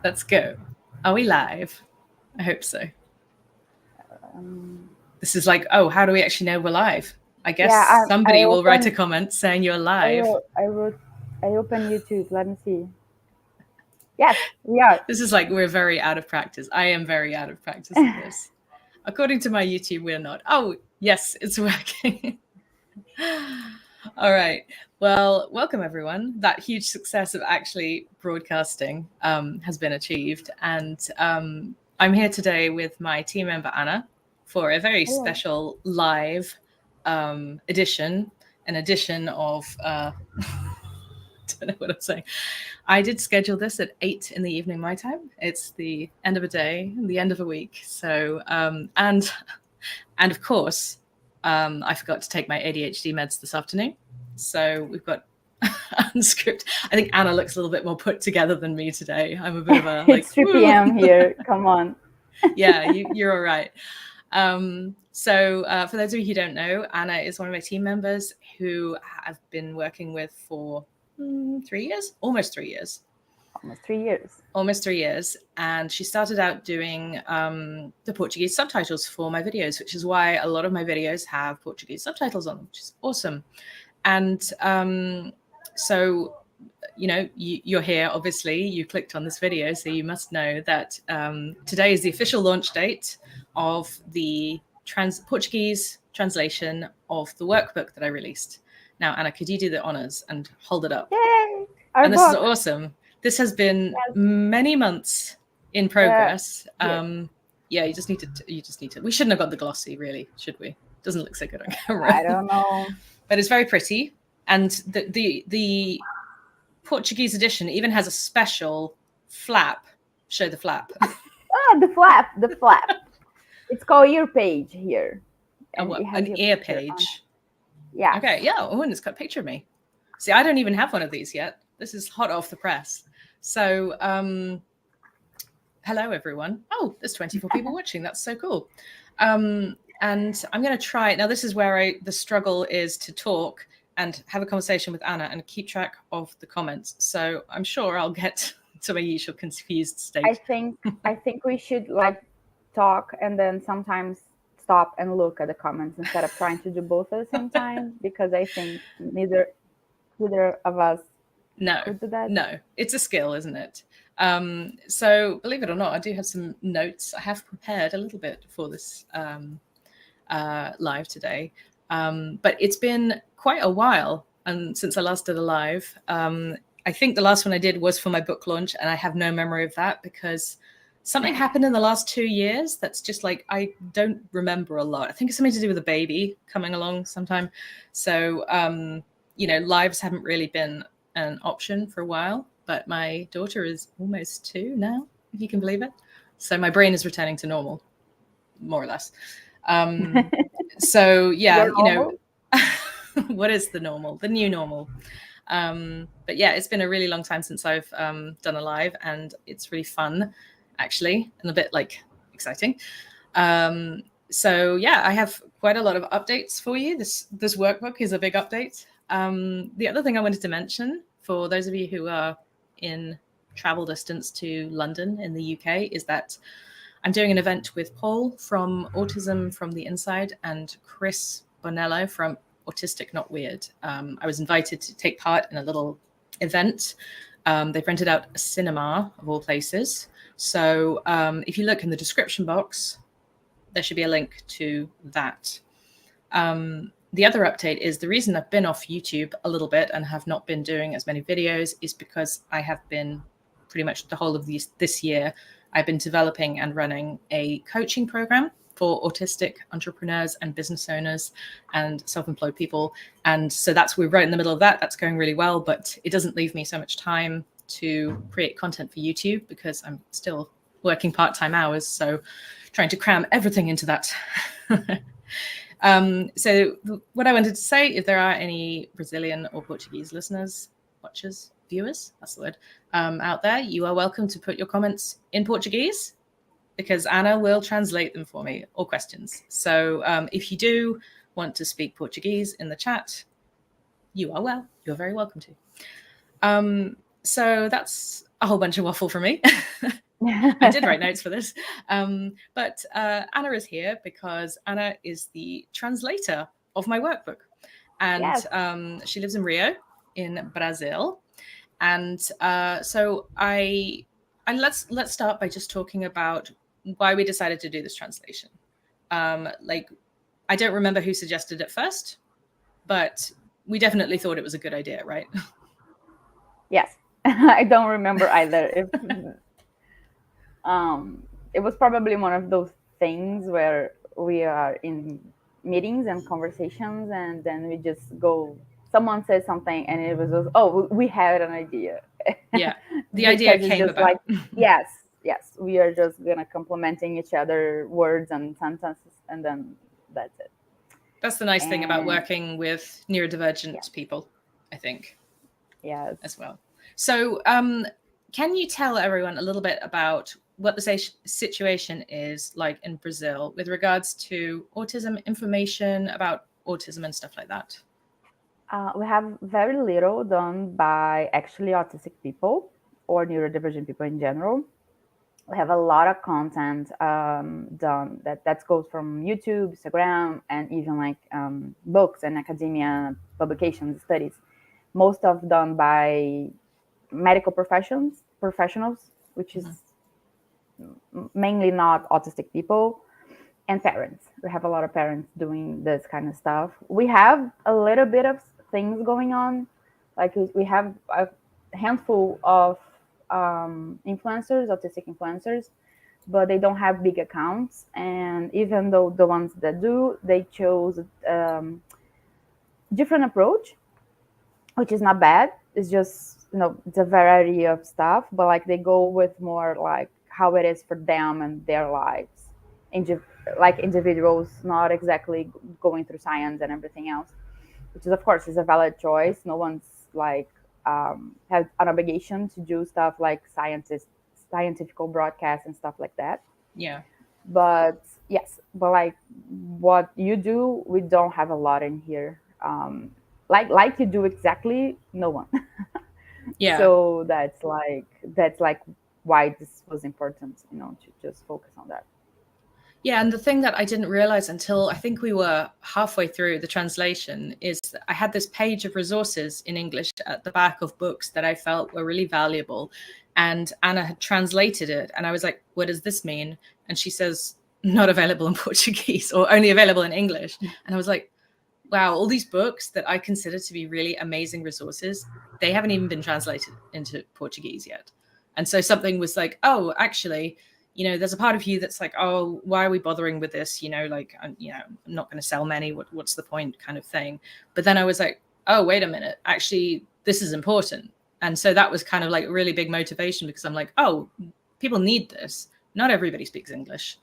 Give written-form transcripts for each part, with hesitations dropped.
Let's go. Are we live? I hope so. This is like, oh, how do we actually know we're live? I guess somebody will write a comment saying you're live. I open YouTube. Let me see. Yes, we are. This is like, we're very out of practice. I am very out of practice at this. According to my YouTube, we're not. Oh, yes, it's working. All right. Well, welcome everyone. That huge success of actually broadcasting has been achieved. And I'm here today with my team member, Anna, for a very special live edition, an edition of, I don't know what I'm saying. I did schedule this at 8 in the evening, my time. It's the end of a day, the end of a week. So, and of course, I forgot to take my ADHD meds this afternoon. So we've got unscripted. I think Anna looks a little bit more put together than me today. I'm a bit of a like, it's 3 p.m. here. Come on. Yeah, you're all right. So for those of you who don't know, Anna is one of my team members who I've been working with for 3 years, almost 3 years. Almost 3 years. And she started out doing the Portuguese subtitles for my videos, which is why a lot of my videos have Portuguese subtitles on them, which is awesome. And so, you know, you're here, obviously, you clicked on this video, so you must know that today is the official launch date of the Portuguese translation of the workbook that I released. Now, Anna, could you do the honors and hold it up? Yay! And this is awesome. This has been many months in progress. Yeah, you just need to. We shouldn't have got the glossy, really, should we? Doesn't look so good on camera. I don't know. But it's very pretty. And the Portuguese edition even has a special flap. Show the flap. The flap. It's called ear page here. An ear page. Yeah. Okay, yeah. Oh, and it's got a picture of me. See, I don't even have one of these yet. This is hot off the press. So, hello, everyone. Oh, there's 24 people watching. That's so cool. And I'm going to try it. Now, this is where the struggle is to talk and have a conversation with Anna and keep track of the comments. So I'm sure I'll get to my usual confused state. I think we should like talk and then sometimes stop and look at the comments instead of trying to do both at the same time, because I think neither of us could do that. No, it's a skill, isn't it? So believe it or not, I do have some notes. I have prepared a little bit for this live today, but it's been quite a while since I last did a live. I think the last one I did was for my book launch, and I have no memory of that because something happened in the last 2 years that's just like, I don't remember a lot. I think it's something to do with a baby coming along sometime. So, you know, lives haven't really been an option for a while, but my daughter is almost 2 now, if you can believe it. So my brain is returning to normal, more or less. So yeah, you know, what is the normal, the new normal? But yeah, it's been a really long time since I've done a live, and it's really fun, actually, and a bit like exciting. So yeah, I have quite a lot of updates for you. This workbook is a big update. The other thing I wanted to mention for those of you who are in travel distance to London in the UK is that I'm doing an event with Paul from Autism from the Inside and Chris Bonello from Autistic, Not Weird. I was invited to take part in a little event. They've rented out a cinema of all places. So if you look in the description box, there should be a link to that. The other update is the reason I've been off YouTube a little bit and have not been doing as many videos is because I have been pretty much the whole of this year, I've been developing and running a coaching program for autistic entrepreneurs and business owners and self-employed people. And so we're right in the middle of that. That's going really well, but it doesn't leave me so much time to create content for YouTube because I'm still working part-time hours. So trying to cram everything into that. So what I wanted to say, if there are any Brazilian or Portuguese listeners, watchers, viewers, that's the word, out there, you are welcome to put your comments in Portuguese because Anna will translate them for me, or questions. So if you do want to speak Portuguese in the chat, you're very welcome to. So that's a whole bunch of waffle from me. I did write notes for this. But Anna is here because Anna is the translator of my workbook. And Yes. She lives in Rio, in Brazil. And so let's start by just talking about why we decided to do this translation. Like, I don't remember who suggested it first, but we definitely thought it was a good idea, right? Yes. I don't remember either. It was probably one of those things where we are in meetings and conversations, and then we just go. Someone says something, and it was just, oh, we had an idea. Yeah, the idea came just about. Like, yes, we are just gonna complimenting each other words and sentences, and then that's it. That's the nice thing about working with neurodivergent people, I think. Yes. As well. So, can you tell everyone a little bit about what the situation is like in Brazil with regards to autism, information about autism and stuff like that? We have very little done by actually autistic people or neurodivergent people in general. We have a lot of content done that goes from YouTube, Instagram, and even like books and academia publications, studies. Most of done by medical professionals, which is mainly not autistic people, and parents. We have a lot of parents doing this kind of stuff. We have a little bit of things going on. Like we have a handful of influencers, autistic influencers, but they don't have big accounts. And even though the ones that do, they chose different approach, which is not bad. It's just, it's a variety of stuff, but like they go with more like how it is for them and their lives, like individuals, not exactly going through science and everything else, which is of course is a valid choice. No one's like has an obligation to do stuff like scientific broadcasts and stuff like that. Yeah. But yes, but like what you do, we don't have a lot in here. Like you do exactly, no one. Yeah. So that's like why this was important, to just focus on that. Yeah, and the thing that I didn't realize until I think we were halfway through the translation is that I had this page of resources in English at the back of books that I felt were really valuable. And Anna had translated it. And I was like, what does this mean? And she says, not available in Portuguese or only available in English. And I was like, wow, all these books that I consider to be really amazing resources, they haven't even been translated into Portuguese yet. And so something was like, oh, actually, there's a part of you that's like, oh, why are we bothering with this? Like, I'm not going to sell many. What's the point kind of thing? But then I was like, oh, wait a minute. Actually, this is important. And so that was kind of like a really big motivation because I'm like, oh, people need this. Not everybody speaks English.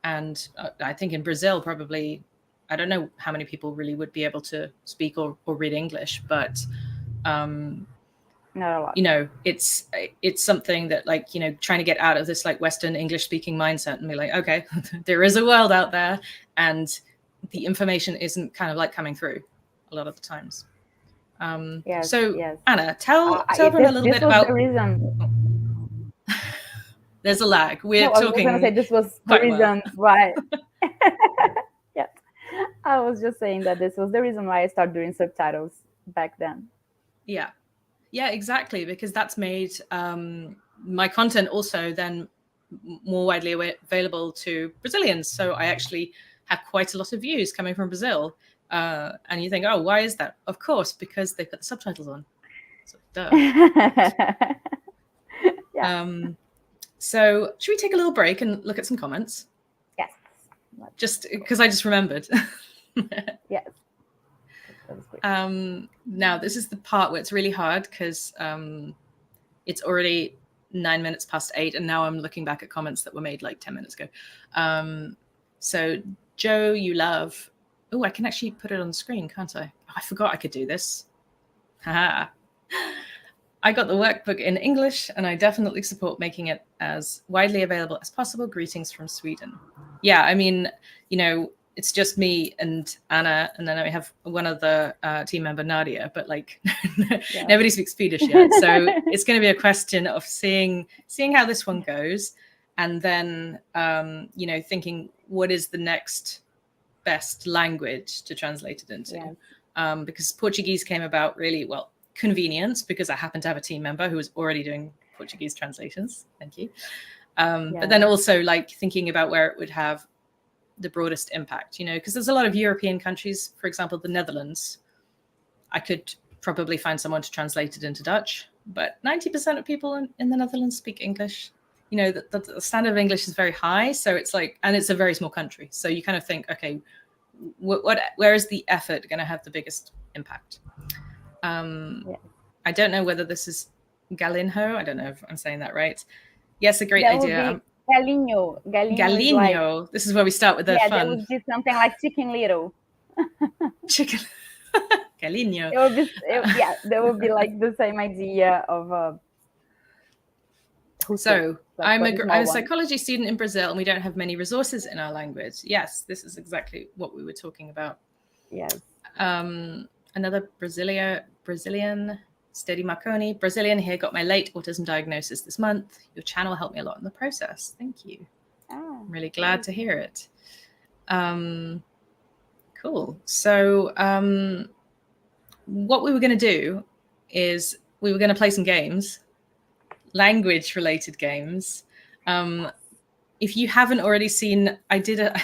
And I think in Brazil, probably, I don't know how many people really would be able to speak or read English, but not a lot. It's something that like, trying to get out of this like Western English speaking mindset and be like, okay, there is a world out there and the information isn't kind of like coming through a lot of the times. Yes, so yes. Anna, tell everyone a little bit about the reason. There's a lag. We're I was talking. Going to say this was the reason why. Yes, I was just saying that this was the reason why I started doing subtitles back then. Yeah, exactly, because that's made my content also then more widely available to Brazilians. So I actually have quite a lot of views coming from Brazil. And you think, oh, why is that? Of course, because they put the subtitles on. So, duh. Yeah. So should we take a little break and look at some comments? Yes. Just because I just remembered. Yes. Now, this is the part where it's really hard because it's already 9 minutes past 8, and now I'm looking back at comments that were made like 10 minutes ago. So, Joe, you love. Oh, I can actually put it on the screen, can't I? Oh, I forgot I could do this. Haha. I got the workbook in English, and I definitely support making it as widely available as possible. Greetings from Sweden. Yeah, I mean, it's just me and Anna, and then we have one other team member, Nadia, but like nobody speaks Swedish yet. So it's going to be a question of seeing how this one goes, and then thinking what is the next best language to translate it into. Because Portuguese came about really convenience, because I happen to have a team member who was already doing Portuguese translations. Thank you. But then also like thinking about where it would have the broadest impact, because there's a lot of European countries, for example, the Netherlands. I could probably find someone to translate it into Dutch, but 90% of people in the Netherlands speak English. The standard of English is very high. So it's like, and it's a very small country. So you kind of think, okay, where is the effort going to have the biggest impact? I don't know whether this is Galinho. I don't know if I'm saying that right. Yes, a great idea. Galinho. Galinho. Like, this is where we start with the fun. That would be something like Chicken Little. Chicken. Galinho. That would be like the same idea of. So I'm a psychology student in Brazil, and we don't have many resources in our language. Yes, this is exactly what we were talking about. Yes. Another Brazilian. Steady Marconi, Brazilian here, got my late autism diagnosis this month. Your channel helped me a lot in the process. Thank you. I'm really glad to hear it. Cool. So what we were going to do is we were going to play some games, language related games. If you haven't already seen, I don't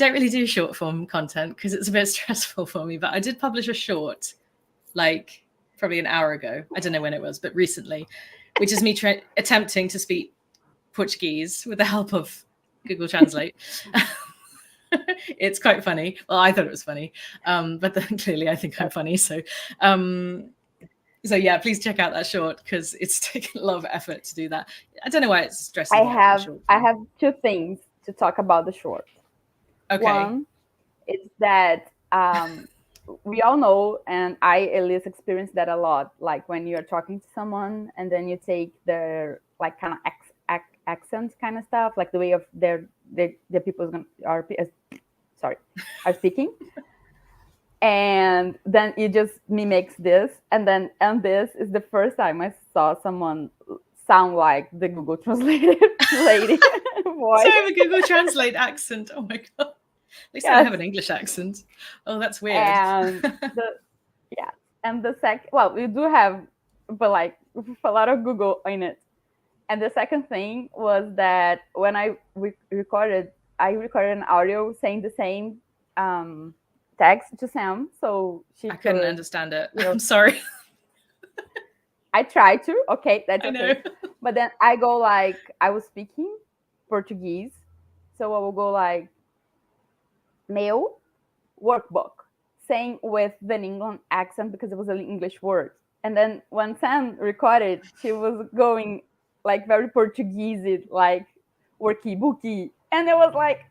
really do short form content because it's a bit stressful for me, but I did publish a short like probably an hour ago. I don't know when it was, but recently, which is me attempting to speak Portuguese with the help of Google Translate. It's quite funny. Well, I thought it was funny, but then clearly I think I'm funny. So yeah, please check out that short because it's taken a lot of effort to do that. I don't know why it's stressing. I have two things to talk about the short. Okay. One is that we all know, and I at least experience that a lot, like when you're talking to someone and then you take their like kind of accent kind of stuff, like the way of the people are speaking, and then you just mimics this, and this is the first time I saw someone sound like the Google Translated lady voice. So I have a Google Translate accent. Oh my god. At least I don't have an English accent. Oh, that's weird. And the second, well, we do have, but like a lot of Google in it. And the second thing was that when I recorded an audio saying the same text to Sam, so I couldn't understand it. I'm sorry. I tried to. Okay, that's okay. I know. But then I go like, I was speaking Portuguese, so I will go like, meu workbook, saying with the England accent because it was an English word. And then when Sam recorded, she was going like very Portuguese, like worky-booky. And it was like,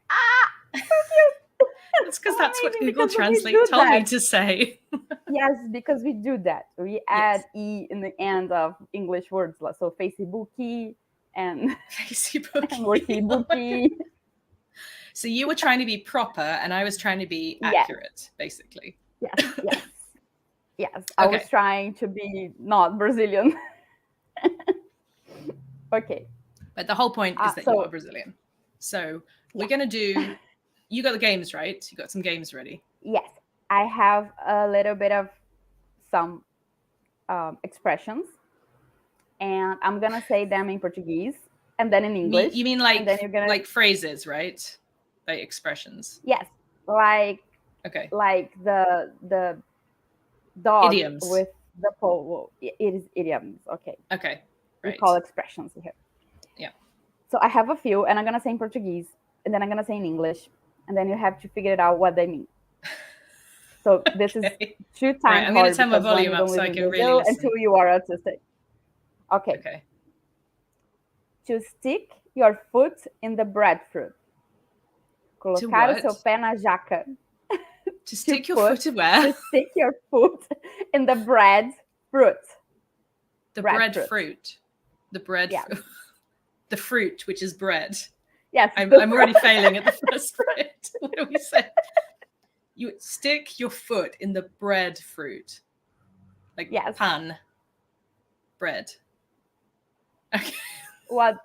so cute. It's because that's what Google Translate told me to say. Yes, because we do that. We add E in the end of English words. So Facebooky and worky-booky. So you were trying to be proper and I was trying to be accurate, basically. Yes. I was trying to be not Brazilian. Okay. But the whole point is that you are Brazilian. So we're going to do, you got the games, right? You got some games ready? Yes. I have a little bit of some expressions. And I'm going to say them in Portuguese and then in English. You mean like, like phrases, right? Like expressions. Yes, like the dog idioms with the pole. It is idioms. Okay. Right. We call expressions here. Yeah. So I have a few, and I'm gonna say in Portuguese, and then I'm gonna say in English, and then you have to figure it out what they mean. So this is 2 times I'm gonna turn my volume up so I can really listen. Until you are autistic. Okay. To stick your foot in the breadfruit. Colocar o seu pé na jaca. To stick your foot where? To stick your foot in the breadfruit. The breadfruit. The bread. The fruit, which is bread. Yes. I'm already failing at the first bit. What do we say? You stick your foot in the breadfruit. Like Yes. pan. Bread. Okay. What?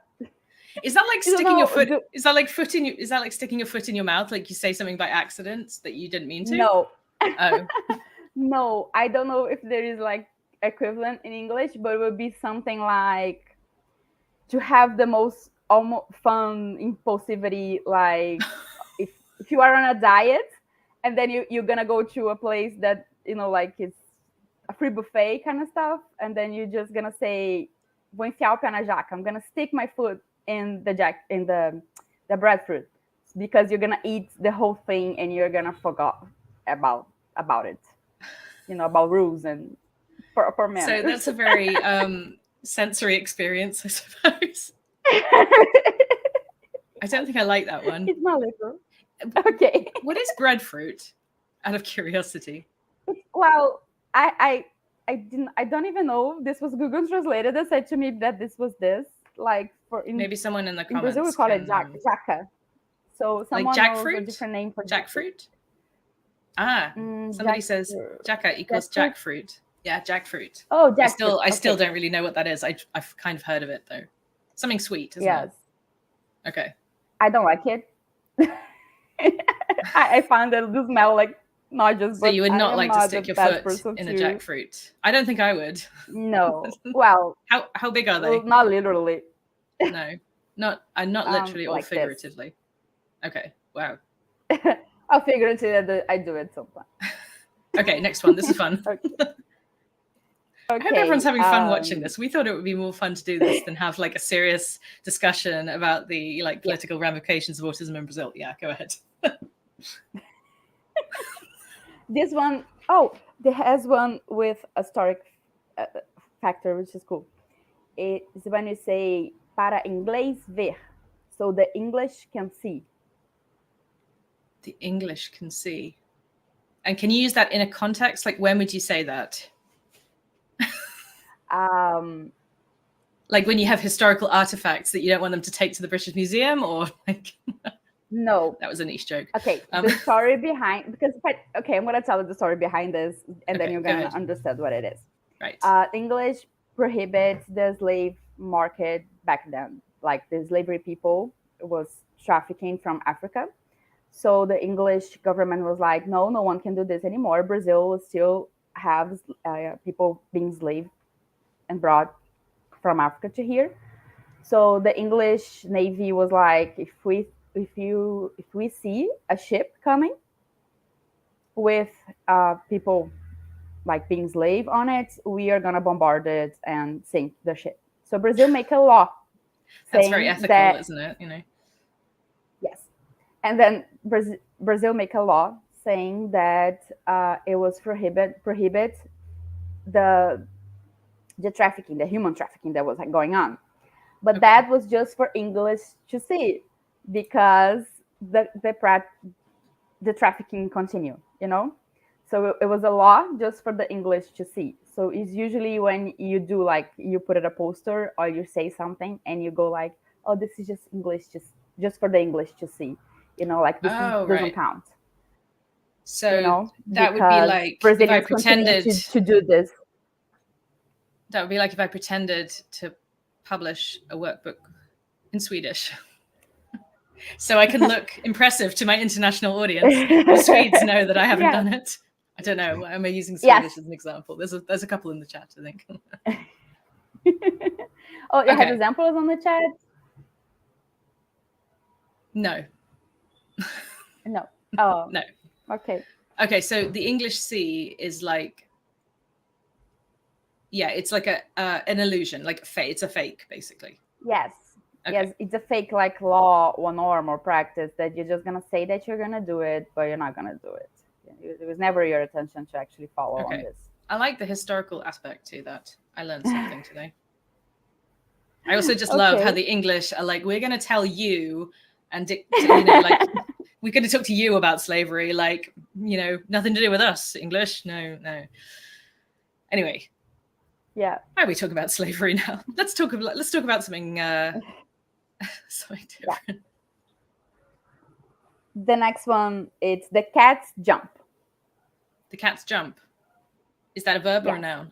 Is that like You sticking your know, foot? Is that like sticking your foot in your mouth? Like you say something by accident that you didn't mean to? No. Oh. No, I don't know if there is like equivalent in English, but it would be something like to have the most almost fun impulsivity, like if you are on a diet and then you're gonna go to a place that, you know, like it's a free buffet kind of stuff, and then you're just gonna say, vou enfiar o pé na jaca, I'm gonna stick my foot in the breadfruit, because you're gonna eat the whole thing and you're gonna forget about it, you know, about rules and for manners. So that's a very sensory experience, I suppose. I don't think I like that one. It's not literal. Okay. What is breadfruit? Out of curiosity. Well, I don't even know. This was Google Translated that said to me that this was this. Like maybe someone in the comments. In Brazil we call it jaca. So someone like knows a different name for jackfruit. Ah, somebody says jaca equals jackfruit. Yeah, jackfruit. Oh, jackfruit. I still don't really know what that is. I've kind of heard of it though. Something sweet, isn't it? Okay. I don't like it. I found that the smell like not just. So you would not like to stick your foot in a jackfruit? I don't think I would. No. Well, how big are they? Well, not literally. No, not literally or like figuratively. This. Okay. Wow. I'll figuratively I do it sometimes. Okay, next one. This is fun. Okay. I hope everyone's having fun watching this. We thought it would be more fun to do this than have like a serious discussion about the like political ramifications of autism in Brazil. Yeah, go ahead. This one, there has one with a historic factor, which is cool. It's when you say para inglês ver, so the English can see. The English can see. And can you use that in a context? Like, when would you say that? Like when you have historical artifacts that you don't want them to take to the British Museum, or like... No, that was a niche joke. Okay, the story behind, because I'm going to tell you the story behind this, and then you're going to understand what it is. Right. English prohibits the slave market back then. Like the slavery people was trafficking from Africa. So the English government was like, no one can do this anymore. Brazil will still have people being enslaved and brought from Africa to here. So the English Navy was like, if we see a ship coming with people like being slave on it, we are gonna bombard it and sink the ship. So Brazil make a law. That's very ethical, isn't it? You know. Yes, and then Brazil make a law saying that it was prohibit the trafficking, the human trafficking that was going on, but that was just for English to see, because the trafficking continue, you know. So it was a law just for the English to see. So it's usually when you do like you put it a poster or you say something and you go like, oh, this is just English, just for the English to see, you know, like this doesn't count. So you know, that would be like if I pretended to do this. That would be like if I pretended to publish a workbook in Swedish. So I can look impressive to my international audience. The Swedes know that I haven't done it. I don't know. Am I using Swedish as an example? There's a couple in the chat, I think. Oh, you have examples on the chat? No. No. Oh. No. Okay. Okay, so the English C is like, it's like an illusion, like it's a fake, basically. Yes. Okay. Yes, it's a fake like law or norm or practice that you're just gonna say that you're gonna do it, but you're not gonna do it. It was never your intention to actually follow on this. I like the historical aspect to that. I learned something today. I also just love how the English are like, we're gonna tell you, and like we're gonna talk to you about slavery, like, nothing to do with us, English. No. Anyway. Yeah. Why are we talking about slavery now? Let's talk about something. Something different. The next one, it's the cats jump. The cats jump. Is that a verb or a Yes. noun?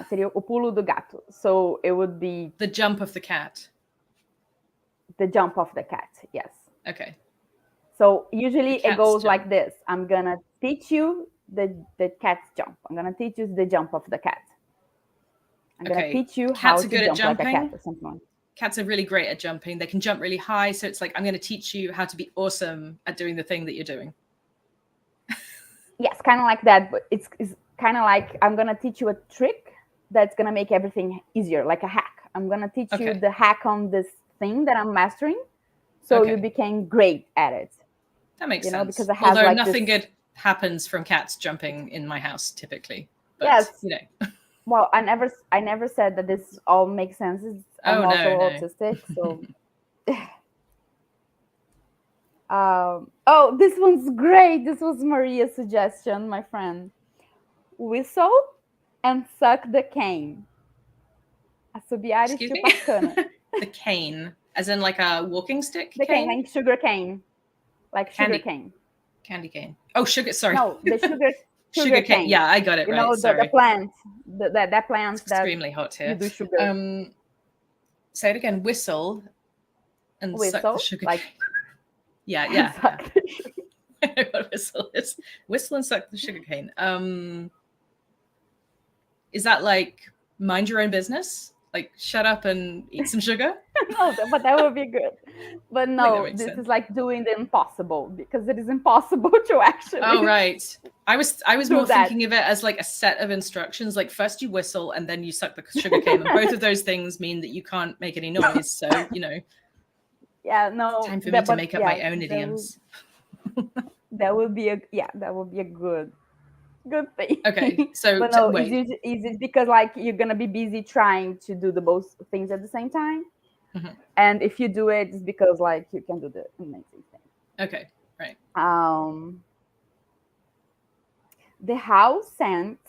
Seria o pulo do gato. So it would be The jump of the cat. the jump of the cat. Yes. Okay. So usually The it goes cat's like jump. this. I'm gonna teach you the cat's jump. I'm gonna teach you the jump of the cat. I'm gonna Okay. teach you Cats how are to good at jump like a cat jumping. or something like that. Cats are really great at jumping. They can jump really high. So it's like, I'm going to teach you how to be awesome at doing the thing that you're doing. Yes, kind of like that. But it's kind of like I'm gonna teach you a trick that's gonna make everything easier, like a hack. I'm gonna teach you Okay. the hack on this thing that I'm mastering, so Okay. you became great at it. That makes sense. Because it has Although like nothing this. good happens from cats jumping in my house typically. But, Yes. you know. Well, I never said that this all makes sense. I'm also no. autistic, so. Oh, this one's great. This was Maria's suggestion, my friend. Whistle and suck the cane. Assobiar e Excuse me? chupar cana. The cane, as in like a walking stick The cane, like sugar cane. Like sugar cane. Candy cane. Oh, sugar, sorry. No, the sugar cane. Yeah, I got it right. Sorry. The plant. That plant it's extremely hot here. You do sugar. Say it again. Whistle and Whistle, suck the sugar like, cane. Yeah. Suck the sugar. I know what whistle is. Whistle and suck the sugar cane. Is that like mind your own business? Like shut up and eat some sugar? No, but that would be good. But no, this sense. is like doing the impossible, because it is impossible to actually. Oh, right. I was more thinking of it as like a set of instructions. Like first you whistle and then you suck the sugar cane. And both of those things mean that you can't make any noise. So, Yeah, no. Time for me to make up my own idioms. That would be a good thing. Okay, so but no, wait. is it because like you're gonna be busy trying to do the both things at the same time? Mm-hmm. And if you do it, it's because like you can do the amazing thing. Okay, right. The house saint,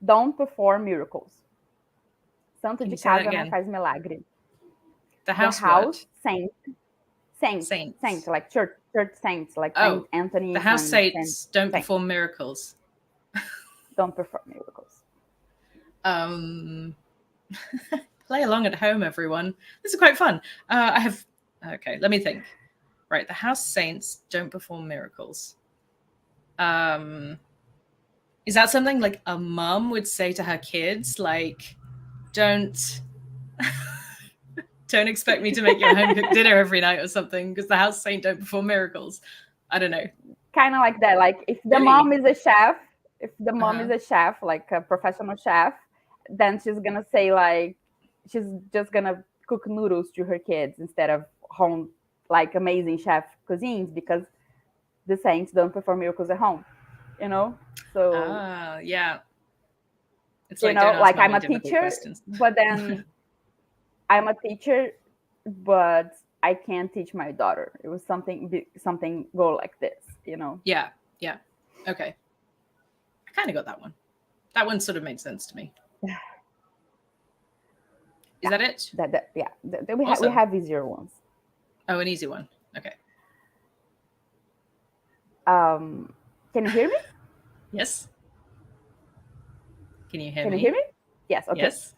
don't perform miracles. Santo de casa não faz milagre. The house saint, like church saints, like Saint Anthony. The house saints don't perform miracles. Don't perform miracles. Play along at home, everyone. This is quite fun. Okay, let me think. Right, the house saints don't perform miracles. Is that something like a mom would say to her kids? Like, don't expect me to make your home cooked dinner every night or something, because the house saint don't perform miracles. I don't know. Kind of like that. Like if the mom is a chef, like a professional chef, then she's gonna say like she's just gonna cook noodles to her kids instead of home like amazing chef cuisines, because the saints don't perform miracles at home. So yeah. It's like, like I'm a teacher, but then I'm a teacher, but I can't teach my daughter. It was something go like this, Yeah. Okay. I kind of got that one. That one sort of made sense to me. Is that it? We have easier ones. Oh, an easy one. Okay. Can you hear me? Yes. Can you hear me? Yes. Okay. Yes.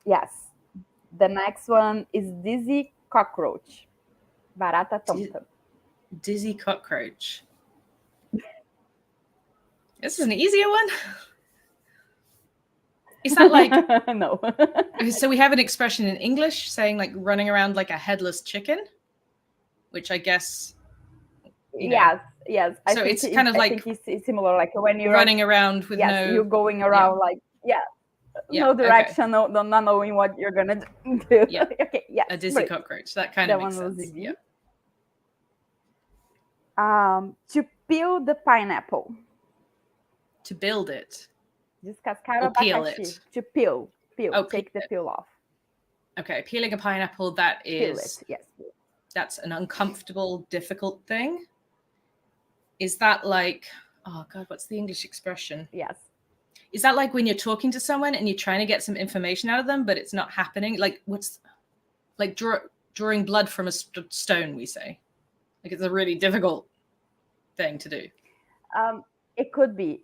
Yes. The next one is dizzy cockroach. Barata tonta. Dizzy cockroach. This is an easier one. Is that like no? So we have an expression in English saying like running around like a headless chicken, which I guess. Yes. So it's kind of like it's similar, like when you're running around with you're going around no direction, okay. Not knowing what you're gonna do. Yeah. Okay. Yeah. A dizzy cockroach. That kind of makes sense. Yeah. To peel the pineapple. To build it. Descascar o peel it. To peel. Take the peel off. Okay, peeling a pineapple, that is. Peel it. Yes. That's an uncomfortable, difficult thing. Is that like, oh God, what's the English expression? Yes. Is that like when you're talking to someone and you're trying to get some information out of them, but it's not happening? Like drawing blood from a stone, we say. Like it's a really difficult thing to do. It could be,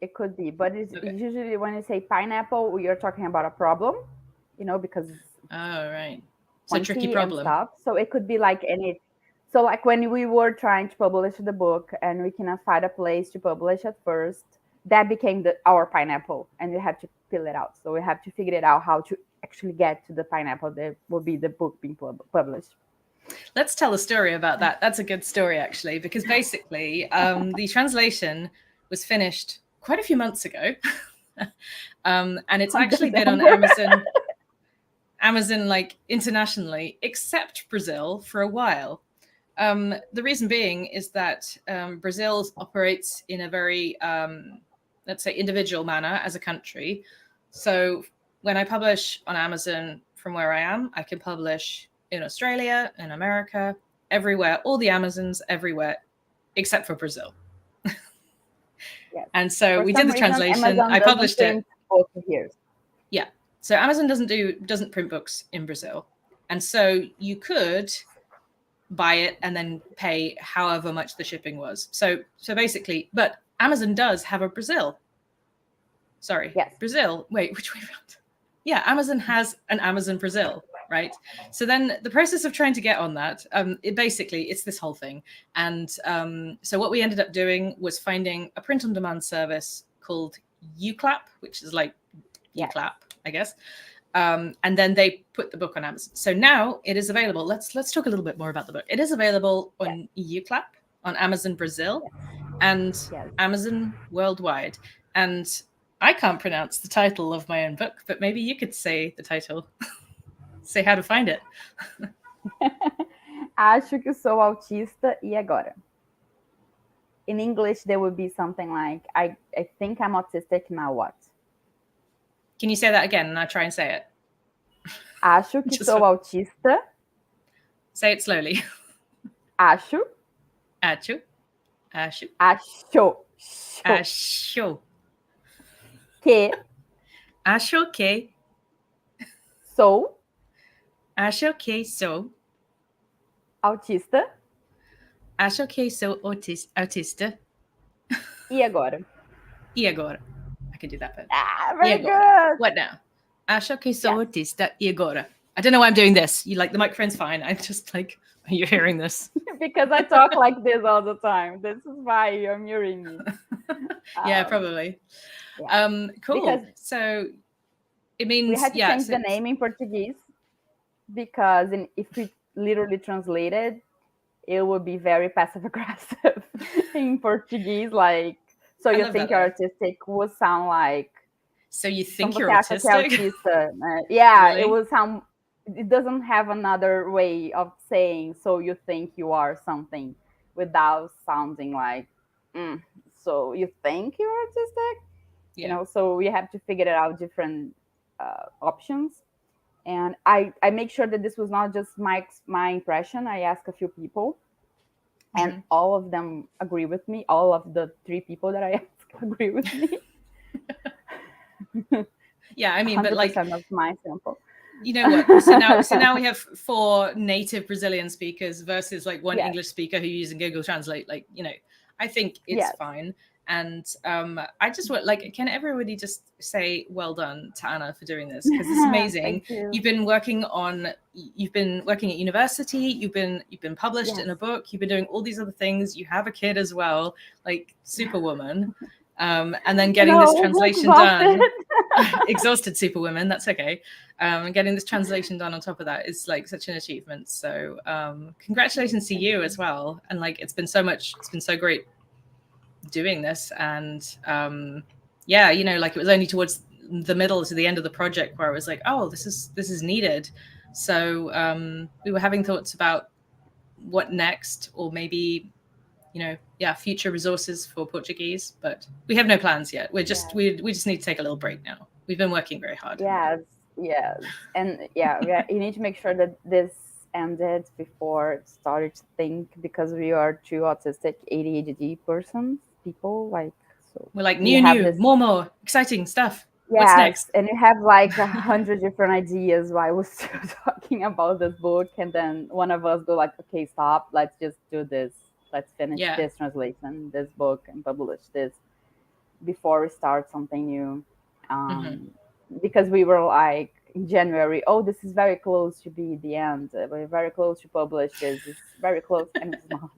but it's usually when you say pineapple, you're talking about a problem, because right, it's a tricky problem. Stuff. So it could be like any. So like when we were trying to publish the book and we cannot find a place to publish at first, that became our pineapple, and we had to peel it out. So we have to figure it out how to actually get to the pineapple that will be the book being published. Let's tell a story about that. That's a good story, actually, because basically the translation was finished quite a few months ago. And it's actually been on Amazon like internationally, except Brazil, for a while. The reason being is that Brazil operates in a very, let's say, individual manner as a country. So when I publish on Amazon from where I am, I can publish in Australia, in America, everywhere, all the Amazons everywhere, except for Brazil. Yes. And so we did the translation. I published it. Both years. Yeah. So Amazon doesn't print books in Brazil. And so you could buy it and then pay however much the shipping was. So basically, but Amazon does have a Brazil. Sorry. Yes. Brazil. Wait, which way around? Yeah, Amazon has an Amazon Brazil, right? So then the process of trying to get on that, it's this whole thing. And so what we ended up doing was finding a print-on-demand service called UClap, which is like UClap, I guess. And then they put the book on Amazon. So now it is available. Let's talk a little bit more about the book. It is available on UClap, on Amazon Brazil, and Amazon worldwide. And I can't pronounce the title of my own book, but maybe you could say the title. Say how to find it. Acho que sou autista e agora. In English, there would be something like, I think I'm autistic, now what? Can you say that again and I'll try and say it? Acho que sou autista. Say it slowly. Acho. Acho. Acho. Acho. Acho. Que. Acho que. Sou. Acho que sou. Autista. Acho que sou autista. E agora? E agora? I can do that bit. Very good. What now? Acho que sou autista e agora? I don't know why I'm doing this. You like the microphone's fine. I'm just like, are you hearing this? Because I talk like this all the time. This is why you're hearing me. Yeah, probably. Yeah. Cool. Because so it means we had to change the name in Portuguese because if we literally translated, it would be very passive aggressive in Portuguese. Like, so you think you're autistic would sound like. So you think you're autistic? Yeah, really? It would sound. It doesn't have another way of saying. So you think you are something without sounding like. So you think you're autistic? Yeah. So we have to figure it out different options. And I make sure that this was not just my impression. I asked a few people, and all of them agree with me. All of the 3 people that I asked agree with me. Yeah, I mean, but like of my sample. You know what? So now we have 4 native Brazilian speakers versus like 1 English speaker who using Google Translate. Like, I think it's fine. And I just want, like, can everybody just say well done to Anna for doing this, because it's amazing. You've been working at university. You've been published in a book. You've been doing all these other things. You have a kid as well, like Superwoman. And then getting this translation done. Exhausted Superwoman. That's okay. And getting this translation done on top of that is like such an achievement. So congratulations to you as well. And like it's been so great doing this. And like it was only towards the middle to the end of the project where I was like, oh, this is needed. So we were having thoughts about what next, or maybe future resources for Portuguese, but we have no plans yet. We just need to take a little break now. We've been working very hard. Yes. And you need to make sure that this ended before it started to think, because we are 2 autistic ADHD people, like, so we're like more exciting stuff. What's Yes, next? and you have like 100 different ideas while we're still talking about this book, and then one of us go like, okay, stop, let's just do this. Let's finish Yeah. this translation, this book, and publish this before we start something new. Because we were like in January, oh, this is very close to be the end. We're very close to publish this. It's very close, and it's not.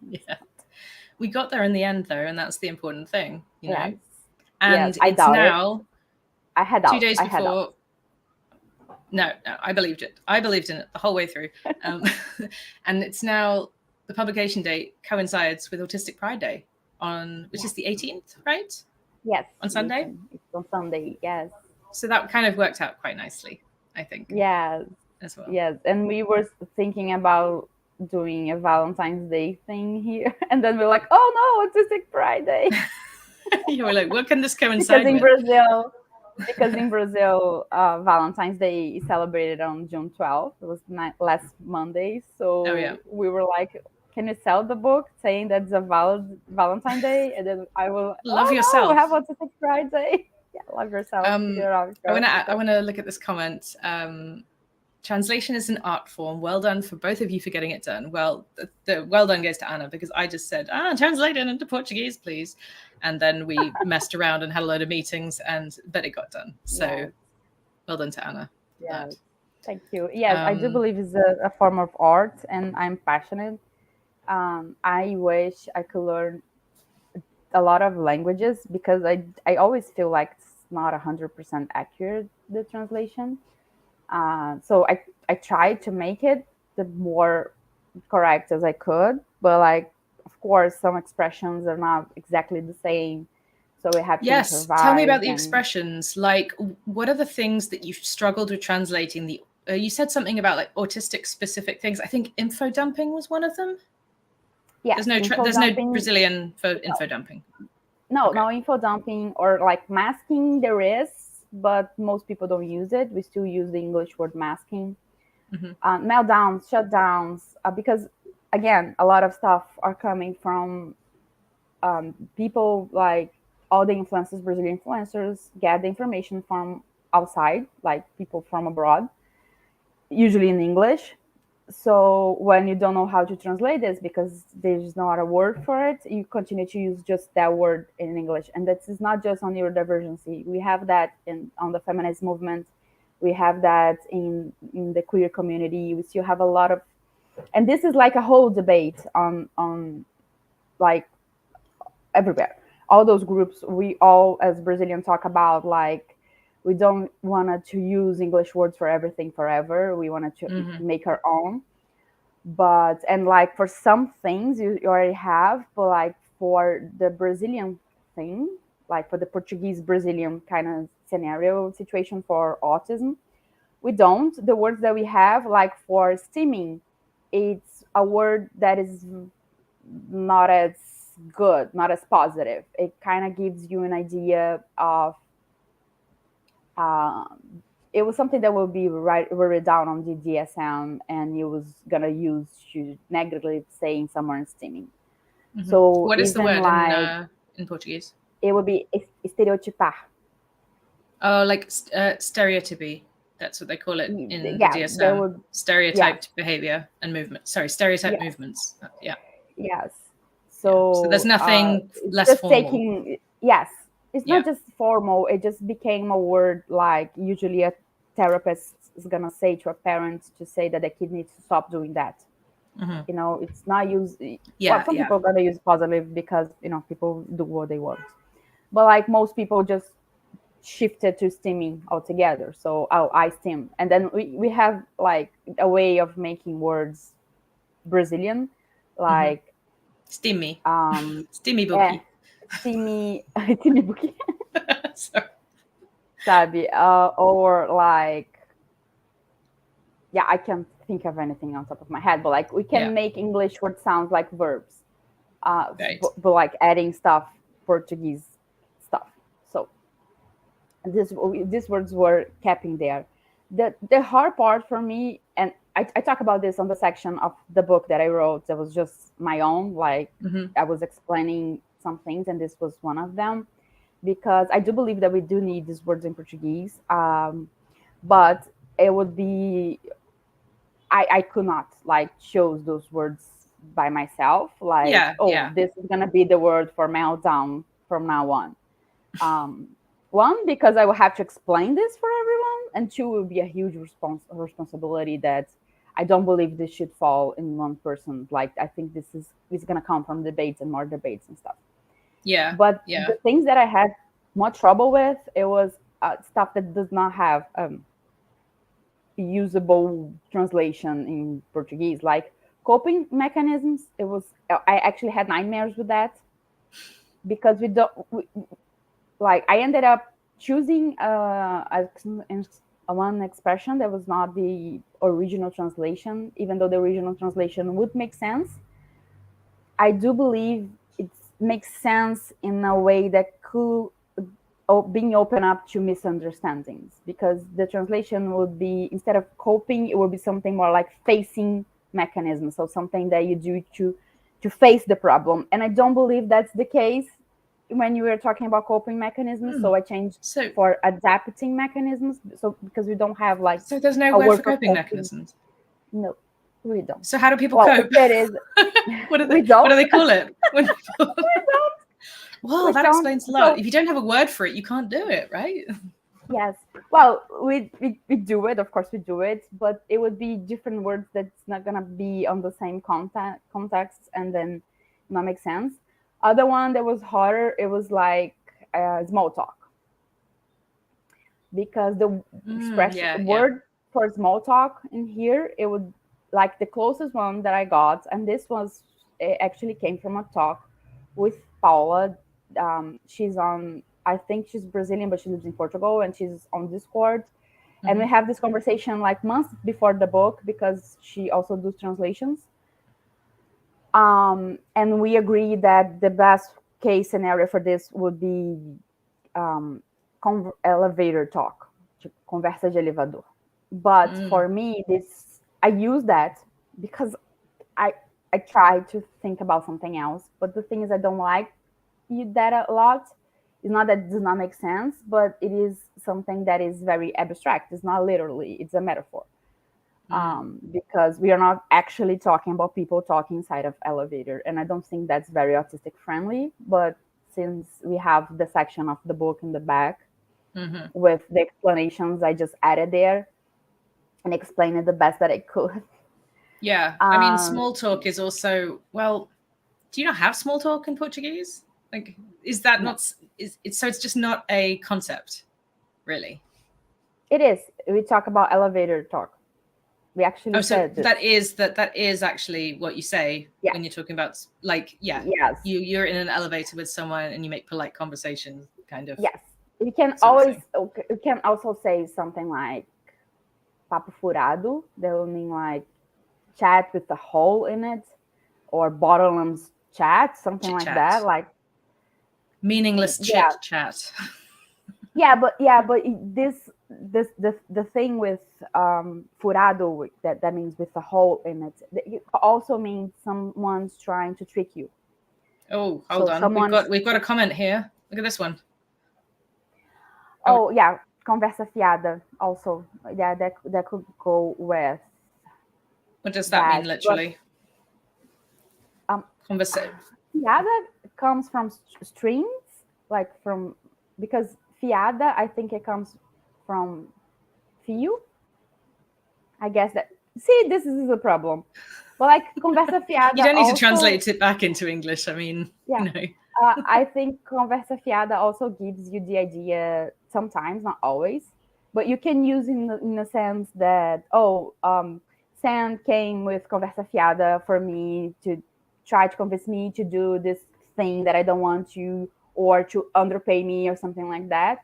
Yeah. We got there in the end, though, and that's the important thing, you know. Yes. And Yes, I it's doubt it. now I had 2 doubts. days I had before. doubts. No, I believed it. I believed in it the whole way through. And it's now, the publication date coincides with Autistic Pride Day which is the 18th, right? Yes. On Sunday. It's on Sunday. Yes. So that kind of worked out quite nicely, I think. Yes. As well. Yes. And we were thinking about doing a Valentine's Day thing here, and then we're like, oh no, Autistic Pride Day. You were like, what can this coincide because in with? Brazil, Valentine's Day is celebrated on June 12th. It was last Monday. So we were like, can you sell the book saying that's a Valentine's Day? And then I will love yourself. No, how about Autistic Pride Day? Yeah, love yourself. I want to look at this comment. Translation is an art form. Well done for both of you for getting it done. Well, the well done goes to Anna, because I just said, translate it into Portuguese, please. And then we messed around and had a load of meetings, but it got done. So well done to Anna. Yes. Thank you. Yes, I do believe it's a form of art, and I'm passionate. I wish I could learn a lot of languages, because I always feel like it's not 100% accurate, the translation. So I tried to make it the more correct as I could, but like, of course, some expressions are not exactly the same. So we have to improvise. Tell me about the expressions. Like, what are the things that you struggled with translating? You said something about like autistic specific things. I think info dumping was one of them. Yeah, there's no Brazilian info dumping. No, no info dumping or like masking there is, but most people don't use it. We still use the English word masking. Meltdowns, shutdowns, because again, a lot of stuff are coming from people, like all the influencers, Brazilian influencers, get the information from outside, like people from abroad, usually in English. So when you don't know how to translate this, because there's not a word for it, you continue to use just that word in English. And this is not just on neurodivergency. We have that on the feminist movement. We have that in the queer community. We still have a lot of, and this is like a whole debate on like everywhere. All those groups, we all as Brazilians talk about, like, we don't want to use English words for everything forever. We wanted to make our own. But, and like for some things you already have, but like for the Brazilian thing, like for the Portuguese Brazilian kind of scenario situation for autism, we don't. The words that we have, like for stimming, it's a word that is not as good, not as positive. It kind of gives you an idea of it was something that will be written down on the DSM, and it was gonna use to negatively saying someone stimming. So what is the word like, in Portuguese? It would be estereotipar. Oh, like stereotypy. That's what they call it in the DSM. Stereotyped behavior and movement. Sorry, stereotyped movements. Yeah. Yes. So there's nothing less formal. It's not just formal. It just became a word, like usually a therapist is going to say to a parent to say that the kid needs to stop doing that. You know, it's not used. Some people are going to use positive because, you know, people do what they want. But like most people just shifted to stimming altogether. So, I stim. And then we have like a way of making words Brazilian, like stimmy. Stimmy bookie. Stimmy bookie. Sabe, or like, I can't think of anything on top of my head, but like we can make English words sound like verbs, but like adding stuff, Portuguese stuff. So these words were kept in there. The hard part for me, and I talk about this on the section of the book that I wrote that was just my own, like I was explaining some things, and this was one of them. because I do believe that we do need these words in Portuguese. But it would be, I could not like choose those words by myself. Like, this is gonna be the word for meltdown from now on. One, because I will have to explain this for everyone, and two, it will be a huge responsibility that I don't believe this should fall in one person. Like, I think this is gonna come from debates and more debates and stuff. Yeah. But the things that I had more trouble with, it was stuff that does not have usable translation in Portuguese, like coping mechanisms. I actually had nightmares with that, because I ended up choosing one expression that was not the original translation, even though the original translation would make sense. I do believe it makes sense in a way that could being open up to misunderstandings, because the translation would be, instead of coping, it would be something more like facing mechanism. So something that you do to face the problem. And I don't believe that's the case when you were talking about coping mechanisms. So I changed for adapting mechanisms. So because we don't have like, so there's no word for coping mechanisms. No, we don't. So how do people cope? There is. What do they call it? We don't. Well, that explains a lot. If you don't have a word for it, you can't do it, right? Yes. Well, we do it. Of course, we do it, but it would be different words that's not gonna be on the same context, and then not make sense. Other one that was harder, it was like small talk, because the word for small talk in here, it would like the closest one that I got, and this was, it actually came from a talk with Paula. She's on, I think she's Brazilian, but she lives in Portugal, and she's on Discord. And we have this conversation like months before the book, because she also does translations. And we agree that the best case scenario for this would be elevator talk, conversa de elevador. But for me, I use that because I try to think about something else. But the thing is, I don't like that a lot. It's not that it does not make sense, but it is something that is very abstract. It's not literally, it's a metaphor. Because we are not actually talking about people talking inside of elevator. And I don't think that's very autistic friendly. But since we have the section of the book in the back with the explanations, I just added there and explained it the best that I could. Yeah. I mean, small talk is also, well, do you not have small talk in Portuguese? Like, is that not, so it's just not a concept, really? It is. We talk about elevator talk. We actually said this. that is actually what you say when you're talking about, like, you're in an elevator with someone and you make polite conversation, kind of. Yes. You can also say something like papo furado. That will mean like chat with a hole in it, or bottomless chat, something like that, like meaningless chit chat. but the thing with furado, that means with a hole in it, it also means someone's trying to trick you. Oh, hold on. We've got a comment here. Look at this one. Oh yeah, conversa fiada also. Yeah, that could go with. What does that mean literally? Conversa. Fiada comes from strings, like from, because fiada, I think it comes from fio. I guess that. See, this is a problem. But like conversa fiada. You don't need to translate it back into English. I mean, you know. I think conversa fiada also gives you the idea sometimes, not always, but you can use in the sense that, Sam came with conversa fiada for me to try to convince me to do this thing that I don't want to, or to underpay me or something like that.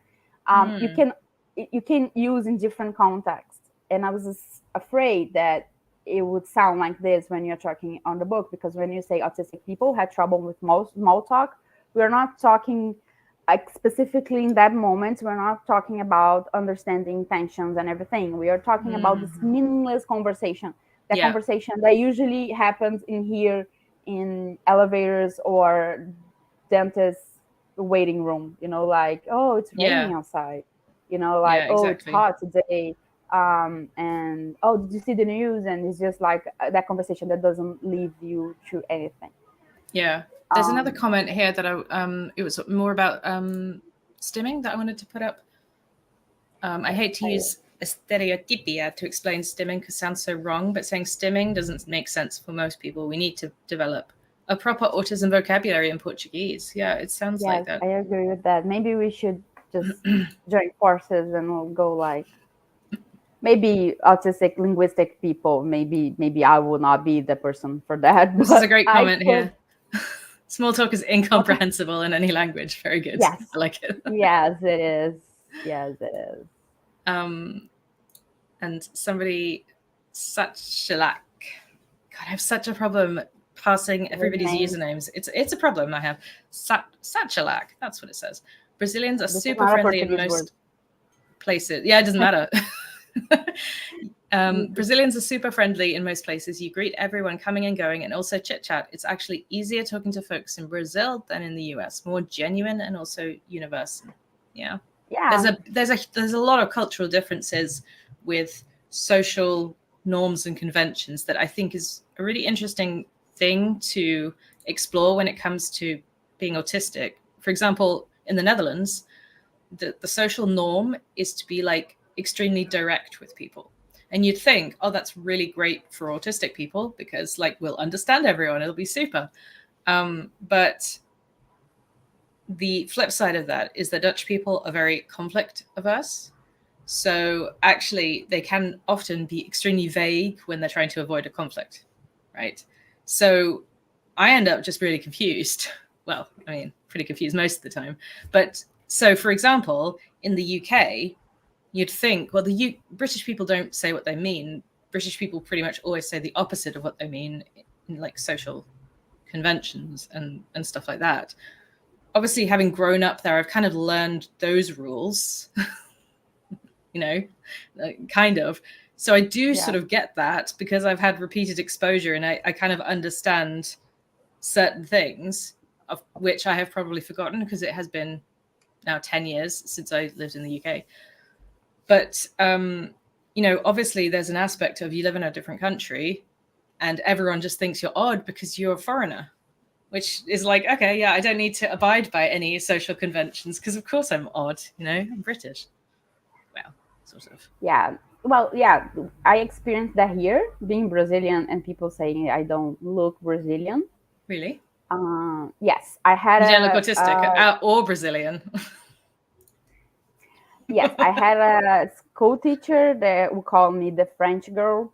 You can use in different contexts. And I was afraid that it would sound like this when you're talking on the book, because when you say autistic people had trouble with small talk, we're not talking like specifically in that moment. We're not talking about understanding tensions and everything. We are talking about this meaningless conversation. The conversation that usually happens in elevators or dentists waiting room, like, oh, it's raining outside, like, oh, it's exactly. hot today, and oh, did you see the news? And it's just like that conversation that doesn't lead you to anything. Yeah. There's another comment here that it was more about stimming that I wanted to put up. I hate to use stereotypia to explain stimming because it sounds so wrong, but saying stimming doesn't make sense for most people. We need to develop a proper autism vocabulary in Portuguese. Yeah, it sounds like that. I agree with that. Maybe we should just join forces and we'll go like, maybe autistic linguistic people. Maybe I will not be the person for that. This is a great comment here. Small talk is incomprehensible in any language. Very good. Yes, I like it. Yes, it is. Yes, it is. And somebody, Sachalak. God, I have such a problem passing everybody's usernames. It's a problem I have. Sachalak. That's what it says. Brazilians are super friendly in most places. Yeah, it doesn't matter. Brazilians are super friendly in most places. You greet everyone coming and going and also chit chat. It's actually easier talking to folks in Brazil than in the US. More genuine and also universal. Yeah. There's a lot of cultural differences with social norms and conventions that I think is a really interesting thing to explore when it comes to being autistic. For example, in the Netherlands, the social norm is to be like extremely direct with people. And you'd think, oh, that's really great for autistic people because like we'll understand everyone, it'll be super. But the flip side of that is that Dutch people are very conflict averse. So actually, they can often be extremely vague when they're trying to avoid a conflict, right? So I end up just really confused. Well, I mean, pretty confused most of the time. But so, for example, in the UK, you'd think, well, the British people don't say what they mean. British people pretty much always say the opposite of what they mean in like social conventions and stuff like that. Obviously, having grown up there, I've kind of learned those rules, kind of. So I do sort of get that because I've had repeated exposure and I kind of understand certain things of which I have probably forgotten because it has been now 10 years since I lived in the UK. But, obviously there's an aspect of you live in a different country and everyone just thinks you're odd because you're a foreigner. Which is like, okay, yeah, I don't need to abide by any social conventions because, of course, I'm odd, I'm British. Well, sort of. Yeah. Well, yeah, I experienced that here, being Brazilian and people saying I don't look Brazilian. Really? Yes. I had you don't look autistic or Brazilian. Yes, I had a school teacher that would call me the French girl.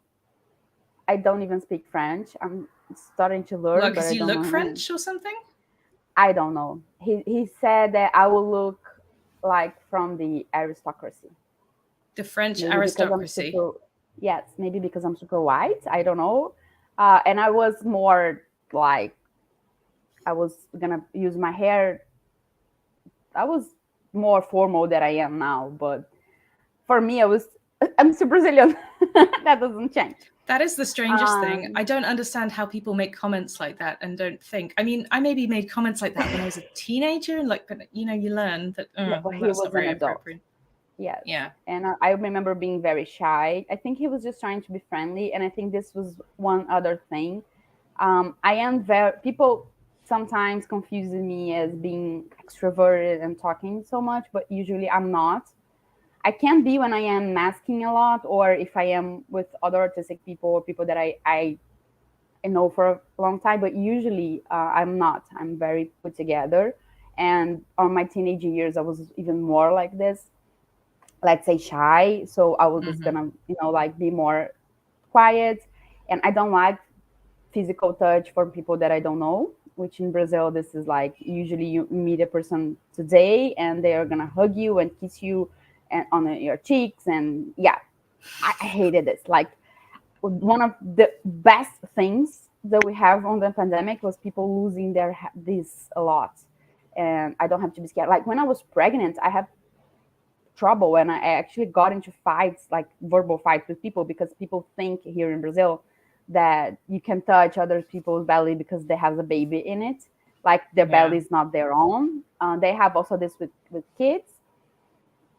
I don't even speak French. I'm starting to learn. Well, because you look French or something? I don't know. He said that I will look like from the aristocracy. The French aristocracy? Yes, maybe because I'm super white. I don't know. And I was more like, I was going to use my hair. I was more formal than I am now. But for me, I'm still Brazilian. That doesn't change. That is the strangest thing. I don't understand how people make comments like that and don't think. I mean, I maybe made comments like that when I was a teenager, and you learn that he was an adult. Yes. Yeah. And I remember being very shy. I think he was just trying to be friendly, and I think this was one other thing. People sometimes confuse me as being extroverted and talking so much, but usually I'm not. I can be when I am masking a lot, or if I am with other autistic people or people that I know for a long time, but usually I'm not. I'm very put together. And on my teenage years, I was even more like this, let's say shy. So I was just gonna, be more quiet. And I don't like physical touch from people that I don't know, which in Brazil, this is like, usually you meet a person today and they are gonna hug you and kiss you and on your cheeks, and I hated this. Like, one of the best things that we have on the pandemic was people losing this a lot, and I don't have to be scared. Like when I was pregnant, I had trouble, and I actually got into fights, like verbal fights with people, because people think here in Brazil that you can touch other people's belly because they have a baby in it. like their Yeah. belly is not their own. They have also this with kids.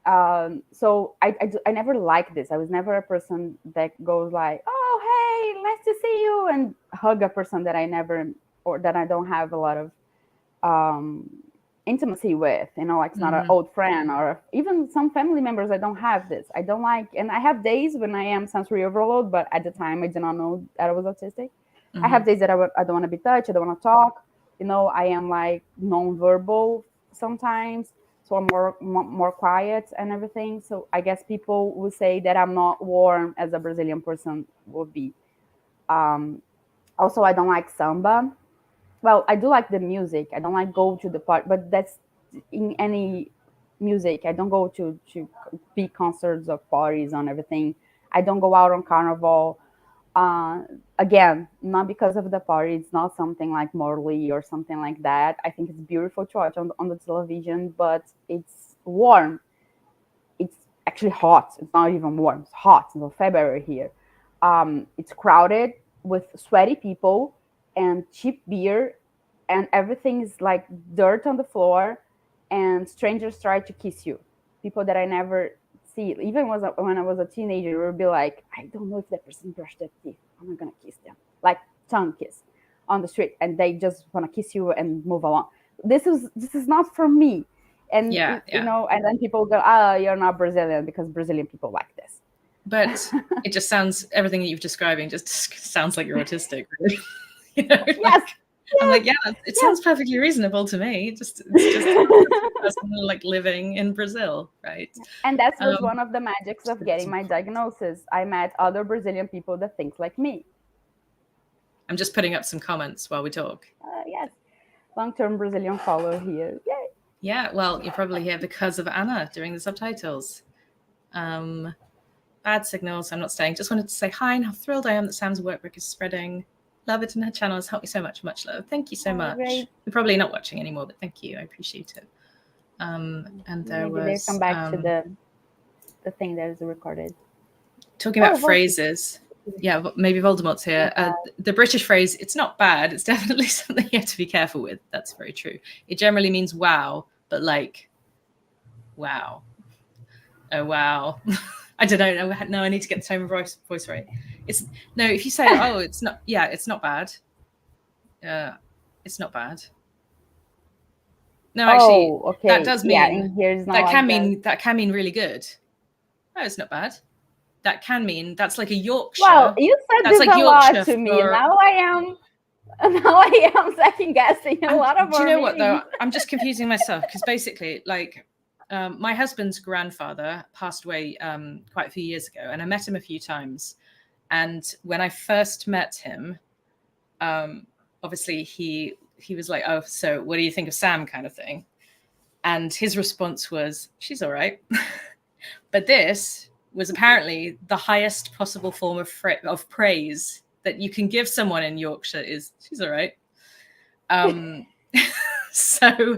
So I never liked this. I was never a person that goes like, oh, hey, nice to see you, and hug a person that I never, or that I don't have a lot of intimacy with, like it's not an old friend, or even some family members. I don't have this. I don't like, and I have days when I am sensory overload, but at the time I did not know that I was autistic. I have days that I don't want to be touched, I don't want to talk. I am like non-verbal sometimes, so I'm more quiet and everything. So I guess people would say that I'm not warm as a Brazilian person would be. Also, I don't like samba. Well, I do like the music. I don't like go to the party, but that's in any music. I don't go to big concerts or parties and everything. I don't go out on carnival. Again, not because of the party. It's not something like Morley or something like that. I think it's beautiful to watch on the television, but it's warm. It's actually hot. It's not even warm. It's hot. It's February here. It's crowded with sweaty people and cheap beer, and everything is like dirt on the floor, and strangers try to kiss you. People that I never see, even when I was a teenager, would be like, I don't know if that person brushed their teeth. I'm not gonna kiss them. Like tongue kiss on the street, and they just want to kiss you and move along. This is not for me. And and then people go, oh, you're not Brazilian, because Brazilian people like this. But it just sounds, everything that you're describing just sounds like you're autistic, really. Yes. I'm like, yeah, it sounds perfectly reasonable to me. It's just like living in Brazil, right? And that was one of the magics of getting my diagnosis. I met other Brazilian people that think like me. I'm just putting up some comments while we talk. Yes, long-term Brazilian follower here. Yay. Yeah, well, you're probably here because of Anna doing the subtitles. Bad signals, I'm not staying. Just wanted to say hi and how thrilled I am that Sam's workbook is spreading. Love it, and her channel has helped me so much. Much love. Thank you so much. Great. You're probably not watching anymore, but thank you. I appreciate it. And there maybe they come back to the thing that is recorded. Talking about phrases. Yeah, maybe Voldemort's here. The British phrase, it's not bad. It's definitely something you have to be careful with. That's very true. It generally means wow, but like, wow. Oh, wow. I don't know. No, I need to get the tone of voice right. If you say, oh, it's not, yeah, it's not bad. It's not bad. No, actually, okay. that does mean, that can mean really good. Oh, it's not bad. That can mean, that's like a Yorkshire. Well, you said that's this like a Yorkshire lot to me. Now I am second guessing a lot of. Do you know what though? I'm just confusing myself, because basically, like, my husband's grandfather passed away quite a few years ago, and I met him a few times. And when I first met him, obviously he was like, oh, so what do you think of Sam, kind of thing. And his response was, she's all right. But this was apparently the highest possible form of praise that you can give someone in Yorkshire is, she's all right. So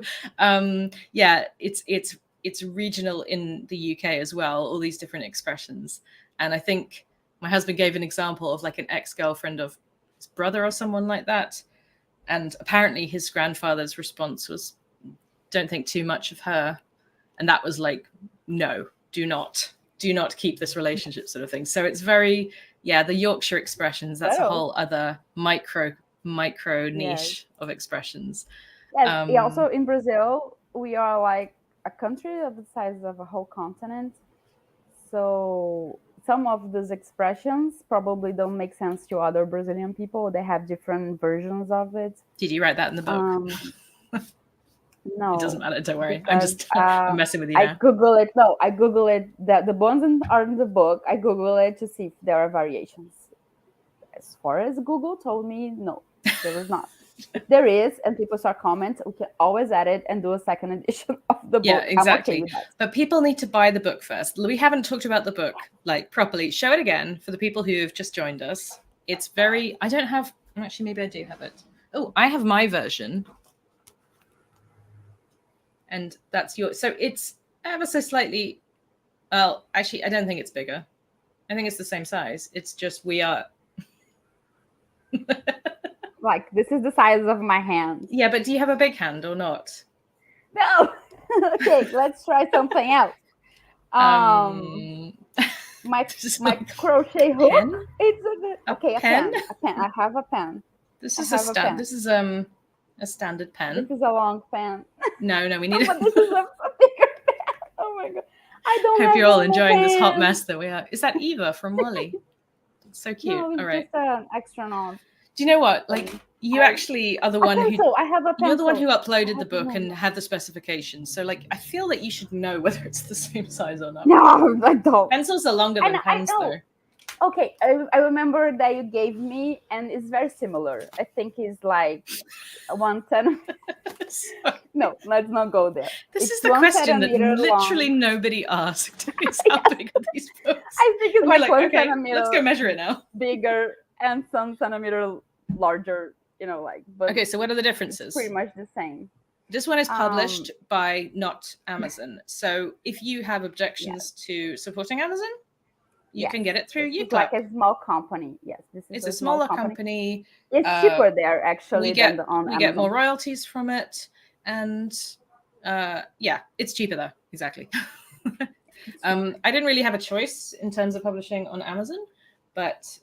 yeah, it's regional in the UK as well, all these different expressions. And I think my husband gave an example of like an ex-girlfriend of his brother or someone like that. And apparently his grandfather's response was, don't think too much of her. And that was like, no, do not keep this relationship, sort of thing. So it's very, the Yorkshire expressions, that's a whole other micro niche of expressions. Yes, also in Brazil, we are like a country of the size of a whole continent. So some of these expressions probably don't make sense to other Brazilian people. They have different versions of it. Did you write that in the book? No. It doesn't matter, don't worry. I'm just I'm messing with you now. I Google it. No, I Google it. The ones are in the book. I Google it to see if there are variations. As far as Google told me, no, there is not. If there is, and people start comments, we can always add it and do a second edition of the book. Yeah, exactly. I'm okay with that. But people need to buy the book first. We haven't talked about the book like properly. Show it again for the people who have just joined us. It's very, I don't have, actually, maybe I do have it. Oh, I have my version. And that's yours. So it's ever so slightly, well, actually, I don't think it's bigger. I think it's the same size. It's just we are. like this is the size of my hand. Yeah, but do you have a big hand or not? No. Okay, let's try something else. My crochet hook. Pen? It's a good. Okay, pen? A pen. I have a pen. This is a standard pen. This is a long pen. No, we need. But this is a bigger pen. Oh my god! I don't. Hope you're all enjoying this hot mess that we are. Is that Eva from Wally? It's so cute. No, it's all right. Just an extra nod. Do you know what? Like, you actually are the one who. I have a pencil. You're the one who uploaded the book and had the specifications. So, like, I feel that you should know whether it's the same size or not. No, I don't. Pencils are longer than pens, though. Okay, I remember that you gave me, and it's very similar. I think it's like 1 centimeter. No, let's not go there. This is the question that literally nobody asked. Is how big are these books? I think it's like 1 okay, centimeter. Let's go measure it now. Bigger and some centimeter larger, But okay, so what are the differences? Pretty much the same. This one is published by not Amazon. So if you have objections to supporting Amazon, you can get it through YouTube. It's like a small company. Yes, it's a smaller company. It's cheaper there actually than on Amazon. We get more royalties from it, and it's cheaper there. Exactly. I didn't really have a choice in terms of publishing on Amazon, but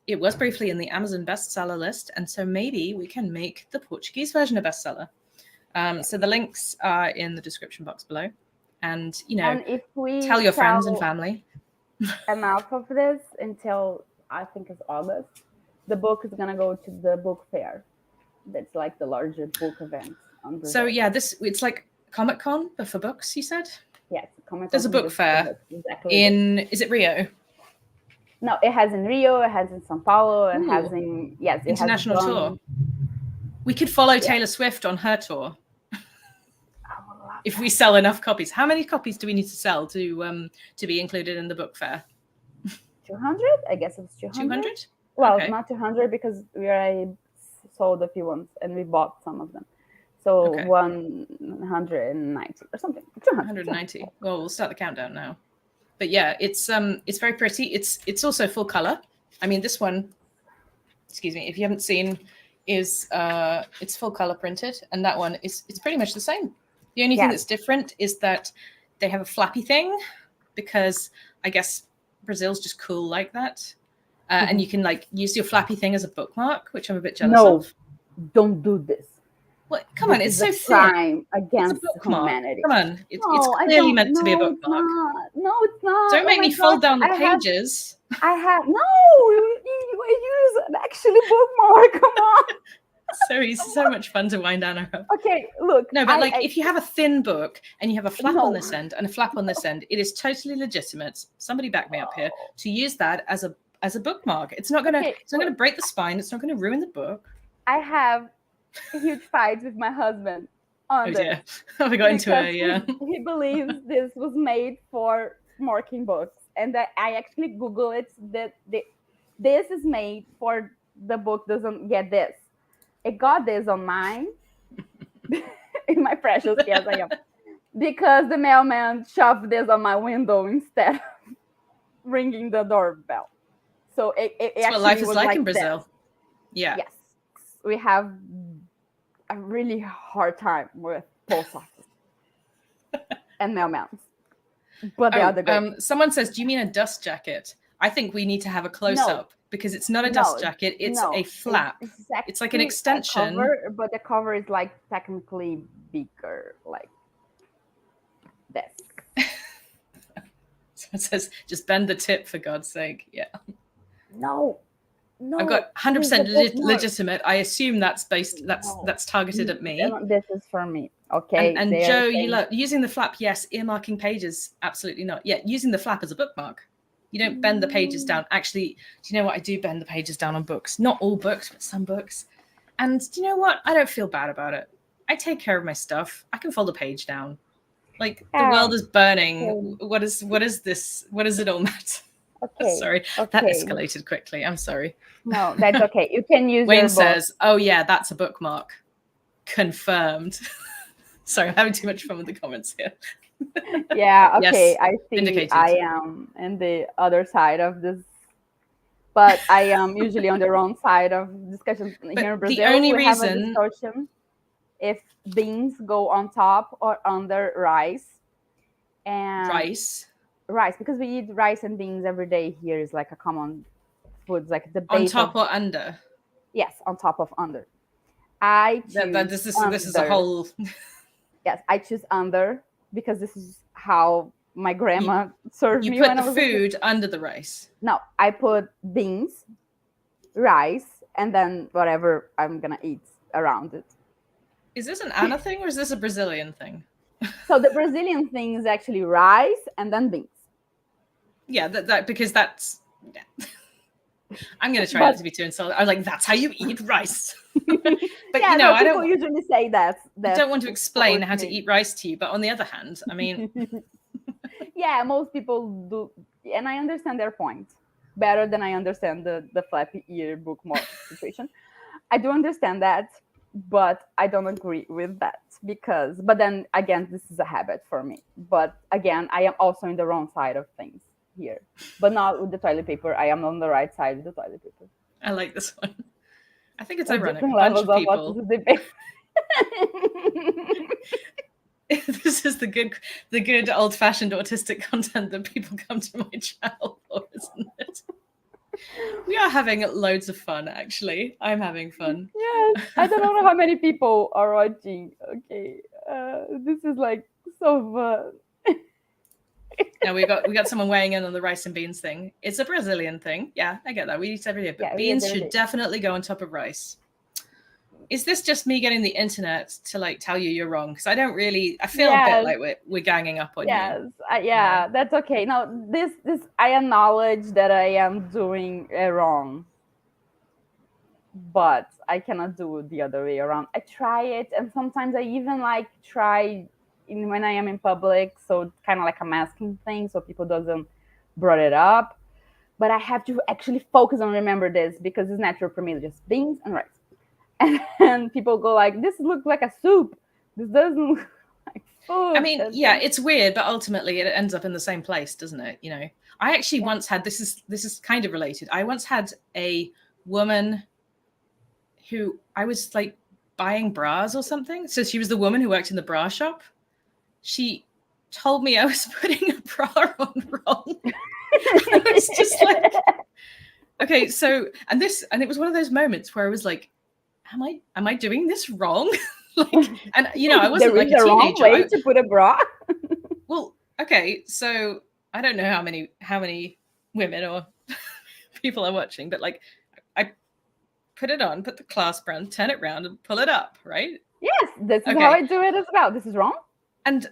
it was briefly in the Amazon bestseller list, and so maybe we can make the Portuguese version a bestseller. So the links are in the description box below, and if we tell your friends and family. Enough of this until I think it's August. The book is gonna go to the book fair. That's like the larger book event. So it's like Comic-Con, but for books. You said yes. Comic-Con. There's a book fair in. Is it Rio? No, it has in Rio. It has in São Paulo. It has in international tour. We could follow Taylor Swift on her tour. If we sell enough copies. How many copies do we need to sell to be included in the book fair? 200? I guess it's 200. 200? Well, not 200 because we already sold a few ones and we bought some of them. So 190 or something. 190. Well, we'll start the countdown now. But yeah, it's very pretty. It's also full color. I mean, this one, excuse me, if you haven't seen, is it's full color printed, and that one it's pretty much the same. The only thing that's different is that they have a flappy thing, because I guess Brazil's just cool like that. And you can like use your flappy thing as a bookmark, which I'm a bit jealous of. Don't do this. What? Come on, it's so crime against humanity. Come on, it's clearly meant to be a bookmark. No, it's not. Don't make me fold down the pages. I have you use an actually bookmark. Come on. So much fun to wind down her. Okay, look. No, but if you have a thin book and you have a flap on this end and a flap on this end, it is totally legitimate. Somebody back me up here to use that as a bookmark. It's not gonna break the spine. It's not gonna ruin the book. I have a huge fight with my husband on this. We got into it. Yeah. He believes this was made for marking books, and that I actually Google it. That this is made for the book doesn't get this. It got this on mine. In my precious, yes, I am. Because the mailman shoved this on my window instead of ringing the doorbell. So it That's what life is like in Brazil. This. Yeah. Yes. We have a really hard time with post office and mailmans. But the other great. Someone says, do you mean a dust jacket? I think we need to have a close-up. Because it's not a dust jacket, it's a flap. It's like an extension. But the cover is like technically bigger, like this. So it says, just bend the tip for God's sake. Yeah. No. I've got 100% legitimate. I assume that's that's targeted at me. This is for me. Okay. And Joe, you love using the flap, yes. Earmarking pages, absolutely not. Yeah, using the flap as a bookmark. You don't bend the pages down. Actually, do you know what? I do bend the pages down on books. Not all books, but some books. And do you know what? I don't feel bad about it. I take care of my stuff. I can fold a page down. Like, the world is burning. What is this? What does it all matter? Okay. Sorry, that escalated quickly. I'm sorry. No, that's okay. You can use Wayne says, oh yeah, that's a bookmark. Confirmed. Sorry, I'm having too much fun with the comments here. Yeah, okay. Yes, I see. I am in the other side of this but I am usually on the wrong side of discussions. Here in But the Brazil, only we have a reason discussion if beans go on top or under rice. And rice rice, because we eat rice and beans every day here, is like a common food, like the on base top of, or under, yes, on top of under. I that choose this is a under. whole Yes, I choose under because this is how my you, grandma served you me put when the I was a kid. food under the rice. No, I put beans, rice, and then whatever I'm gonna eat around it. Is this an Anna thing or is this a Brazilian thing? So the Brazilian thing is actually rice and then beans. Yeah, that because that's yeah. I'm gonna try But not to be too insulted. I was like, that's how you eat rice. But yeah, you know, so people usually say that. I don't want to That's explain how to okay. eat rice to you. But on the other hand, I mean, Yeah, most people do, and I understand their point better than I understand the flappy ear bookmark situation. I do understand that, but I don't agree with that because, but then again, this is a habit for me. But again, I am also in the wrong side of things here, but not with the toilet paper. I am on the right side with the toilet paper. I like this one. I think it's There's ironic. A different bunch levels of of people. autism. This is the good old fashioned autistic content that people come to my channel for, isn't it? We are having loads of fun, actually. I'm having fun. Yes, I don't know how many people are watching. Okay, this is like so fun. Now we got someone weighing in on the rice and beans thing. It's a Brazilian thing. Yeah, I get that. We eat every day, but Yeah, beans should definitely go on top of rice. Is this just me getting the internet to like tell you you're wrong? Because I don't really. I feel a bit like we're ganging up on you. Yes, yeah, that's okay. Now, this I acknowledge that I am doing wrong, but I cannot do it the other way around. I try it, and sometimes I even like try when I am in public, so kind of like a masking thing, so people doesn't brought it up. But I have to actually focus on remember this because it's natural for me, just beans and rice. And people go like, "This looks like a soup. This doesn't look like food." I mean, yeah, it's weird, but ultimately it ends up in the same place, doesn't it? You know, I actually once had this is kind of related. I once had a woman who I was like buying bras or something. So she was the woman who worked in the bra shop. She told me I was putting a bra on wrong. I was just like, okay, so and it was one of those moments where I was like, am I doing this wrong? Like, and you know, I wasn't like a teenager. Wrong way to put a bra. Well, okay, so I don't know how many women or people are watching, but like I put it on, put the clasp around, turn it round, and pull it up, right? Yes, this is how I do it as well. This is wrong. And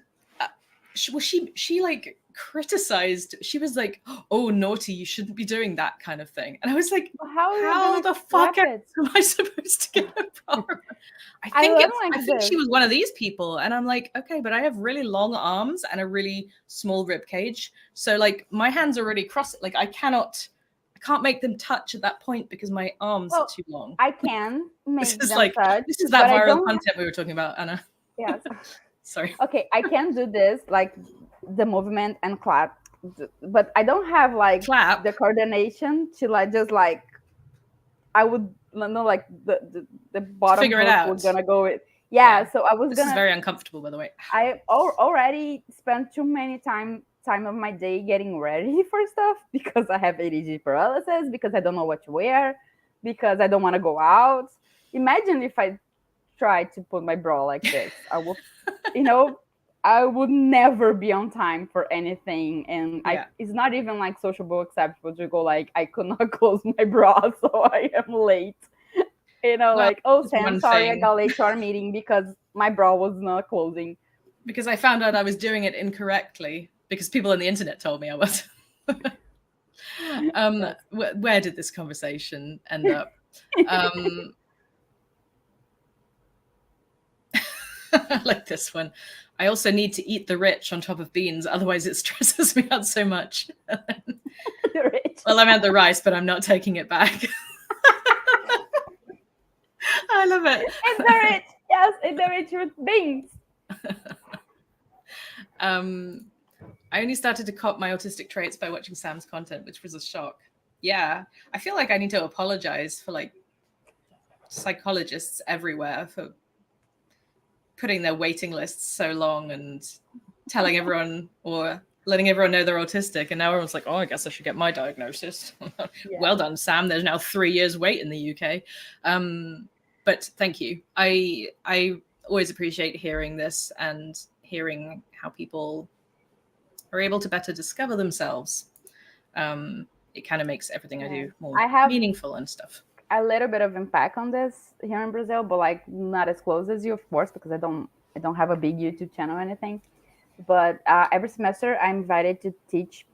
she like criticized. She was like, "Oh, naughty! You shouldn't be doing that kind of thing." And I was like, "How the fuck am I supposed to get a problem?" I think she was one of these people, and I'm like, okay, but I have really long arms and a really small rib cage, so like my hands are already crossed. Like I can't make them touch at that point because my arms are too long. I can make this is that viral content we were talking about, Anna. Yes. Sorry. Okay, I can do this like the movement and clap, but I don't have like the coordination to like just like I would know like the bottom figure it out. Was gonna go with so I was this is very uncomfortable, by the way. I already spent too many time of my day getting ready for stuff because I have ADHD paralysis, because I don't know what to wear, because I don't want to go out. Imagine if I tried to put my bra like this. I would, I would never be on time for anything. And it's not even like sociable acceptable to go like, I could not close my bra, so I am late. Like, oh, Sam, sorry, I got late to our meeting because my bra was not closing. Because I found out I was doing it incorrectly because people on the internet told me I was. Where did this conversation end up? Like this one. I also need to eat the rich on top of beans, otherwise it stresses me out so much. Well, I meant the rice, but I'm not taking it back. I love it. It's the rich. Yes, it's the rich with beans. I only started to cop my autistic traits by watching Sam's content, which was a shock. Yeah, I feel like I need to apologize for like psychologists everywhere for putting their waiting lists so long and telling everyone or letting everyone know they're autistic, and now everyone's like, oh, I guess I should get my diagnosis. Well done, Sam. There's now 3 years wait in the UK. But thank you. I always appreciate hearing this and hearing how people are able to better discover themselves. It kind of makes everything I do more I have meaningful and stuff. a little bit of impact on this here in Brazil, but like not as close as you, of course, because I don't have a big YouTube channel or anything. But every semester I'm invited to teach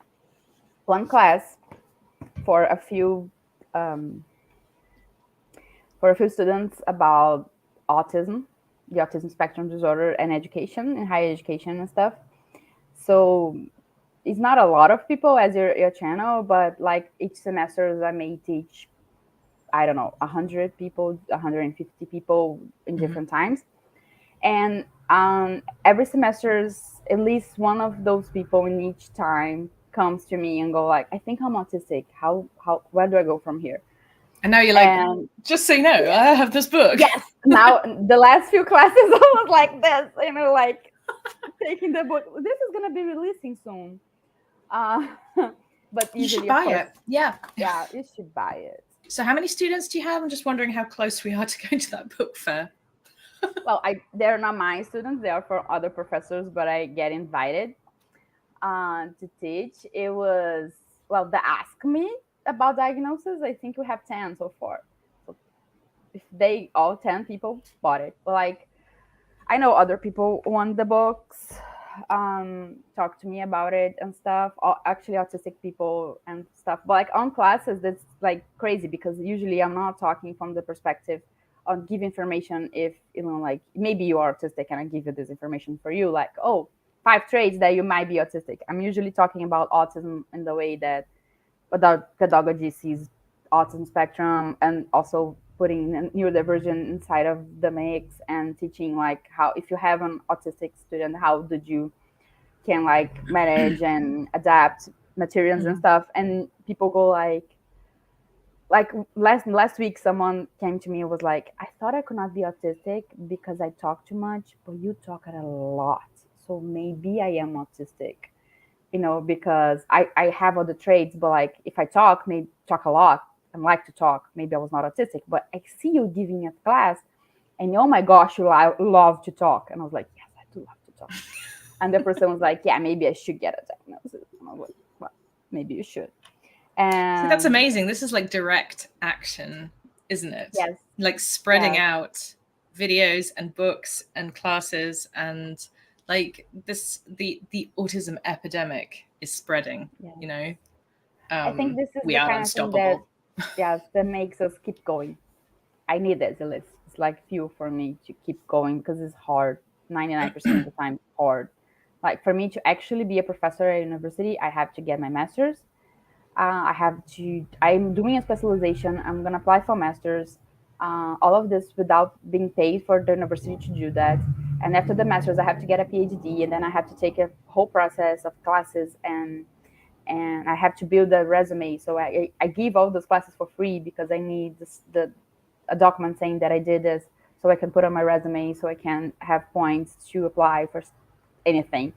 one class for a few students about autism, the autism spectrum disorder, and education and higher education and stuff. So it's not a lot of people as your channel, but like each semester I may teach, I don't know, 100 people, 150 people in different times. And every semester's at least one of those people in each time comes to me and go like, I think I'm autistic. How where do I go from here? And now you're like, just so you know, I have this book. Yes. Now the last few classes I was like this, like taking the book. This is gonna be releasing soon. But you should buy it. Yeah, you should buy it. So how many students do you have? I'm just wondering how close we are to going to that book fair. Well, they're not my students, they are for other professors, but I get invited to teach. It was, well, they asked me about diagnosis. I think we have 10 so far. So if all 10 people bought it. But like, I know other people want the books, talk to me about it and stuff. Actually, autistic people and stuff. But like on classes, that's like crazy because usually I'm not talking from the perspective on give information if, like maybe you are autistic and I give you this information for you, like, oh, 5 traits that you might be autistic. I'm usually talking about autism in the way that pedagogy sees autism spectrum, and also putting neurodivergent inside of the mix and teaching like how, if you have an autistic student, how did you can like manage and adapt materials and stuff. And people go like last week someone came to me and was like, I thought I could not be autistic because I talk too much, but you talk a lot, so maybe I am autistic, because I have other traits, but like if I maybe talk a lot and like to talk, maybe I was not autistic. But I see you giving a class and oh my gosh, you love to talk. And I was like, yes, I do love to talk. And the person was like, yeah, maybe I should get a diagnosis. And I was like, well, maybe you should. And see, that's amazing. This is like direct action, isn't it? Yes. Like spreading out videos and books and classes, and like this, the autism epidemic is spreading. I think this is we the are kind unstoppable. of thing that makes us keep going. I need it at least. It's like fuel for me to keep going because it's hard. 99% of the time, hard. Like for me to actually be a professor at university, I have to get my master's. I'm doing a specialization. I'm going to apply for master's. All of this without being paid for the university to do that. And after the master's, I have to get a PhD, and then I have to take a whole process of classes, and I have to build a resume. So I give all those classes for free because I need a document saying that I did this, so I can put on my resume, so I can have points to apply for anything.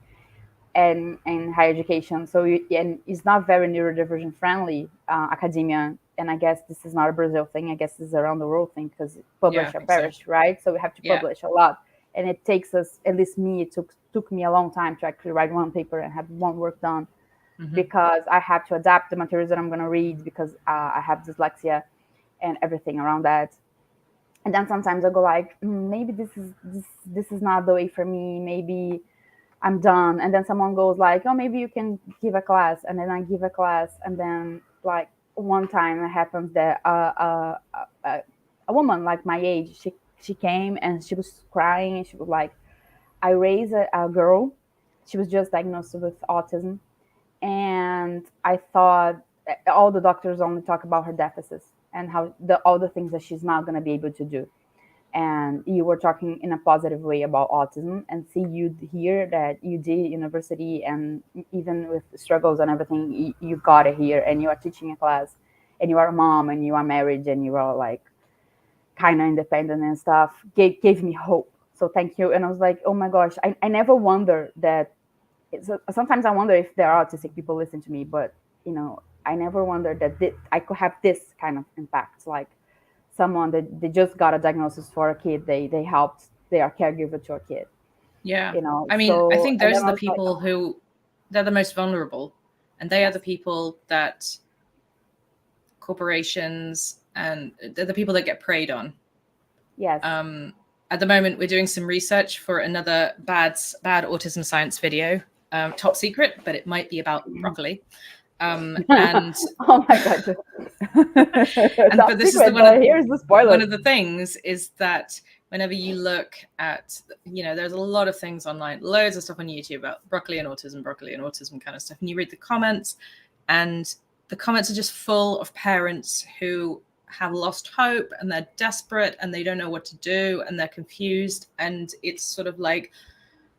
And higher education. So and it's not very neurodivergent friendly, academia. And I guess this is not a Brazil thing. I guess this is around the world thing because publish or perish, right? So we have to publish a lot. And it takes us, at least me, it took me a long time to actually write one paper and have one work done, because I have to adapt the materials that I'm going to read, because I have dyslexia and everything around that. And then sometimes I go like, maybe this is not the way for me. Maybe I'm done. And then someone goes like, oh, maybe you can give a class. And then I give a class. And then like one time it happens that a woman like my age, she came and she was crying, and she was like, I raised a girl. She was just diagnosed with autism. And I thought all the doctors only talk about her deficits and how all the things that she's not going to be able to do. And you were talking in a positive way about autism, and see you here that you did university, and even with struggles and everything, you got it here, and you are teaching a class. and you are a mom and you are married and you are like kind of independent and stuff, gave me hope. So thank you. And I was like, oh my gosh, I never wonder that. Sometimes I wonder if there are autistic people listening to me, but I never wondered that I could have this kind of impact. Like someone that they just got a diagnosis for a kid, they helped, they are caregiver to a kid. Yeah. I mean, I So, think and those then are I the was like, people oh, who they're the most vulnerable, and they are yes, the people that corporations and they're the people that get preyed on. yes. At the moment, we're doing some research for another bad autism science video, top secret, but it might be about broccoli. And Oh my god. and Top but this is secret, but here's the spoiler. one of the things is that whenever you look at, there's a lot of things online, loads of stuff on YouTube about broccoli and autism kind of stuff, and you read the comments, and the comments are just full of parents who have lost hope and they're desperate and they don't know what to do and they're confused, and it's sort of like,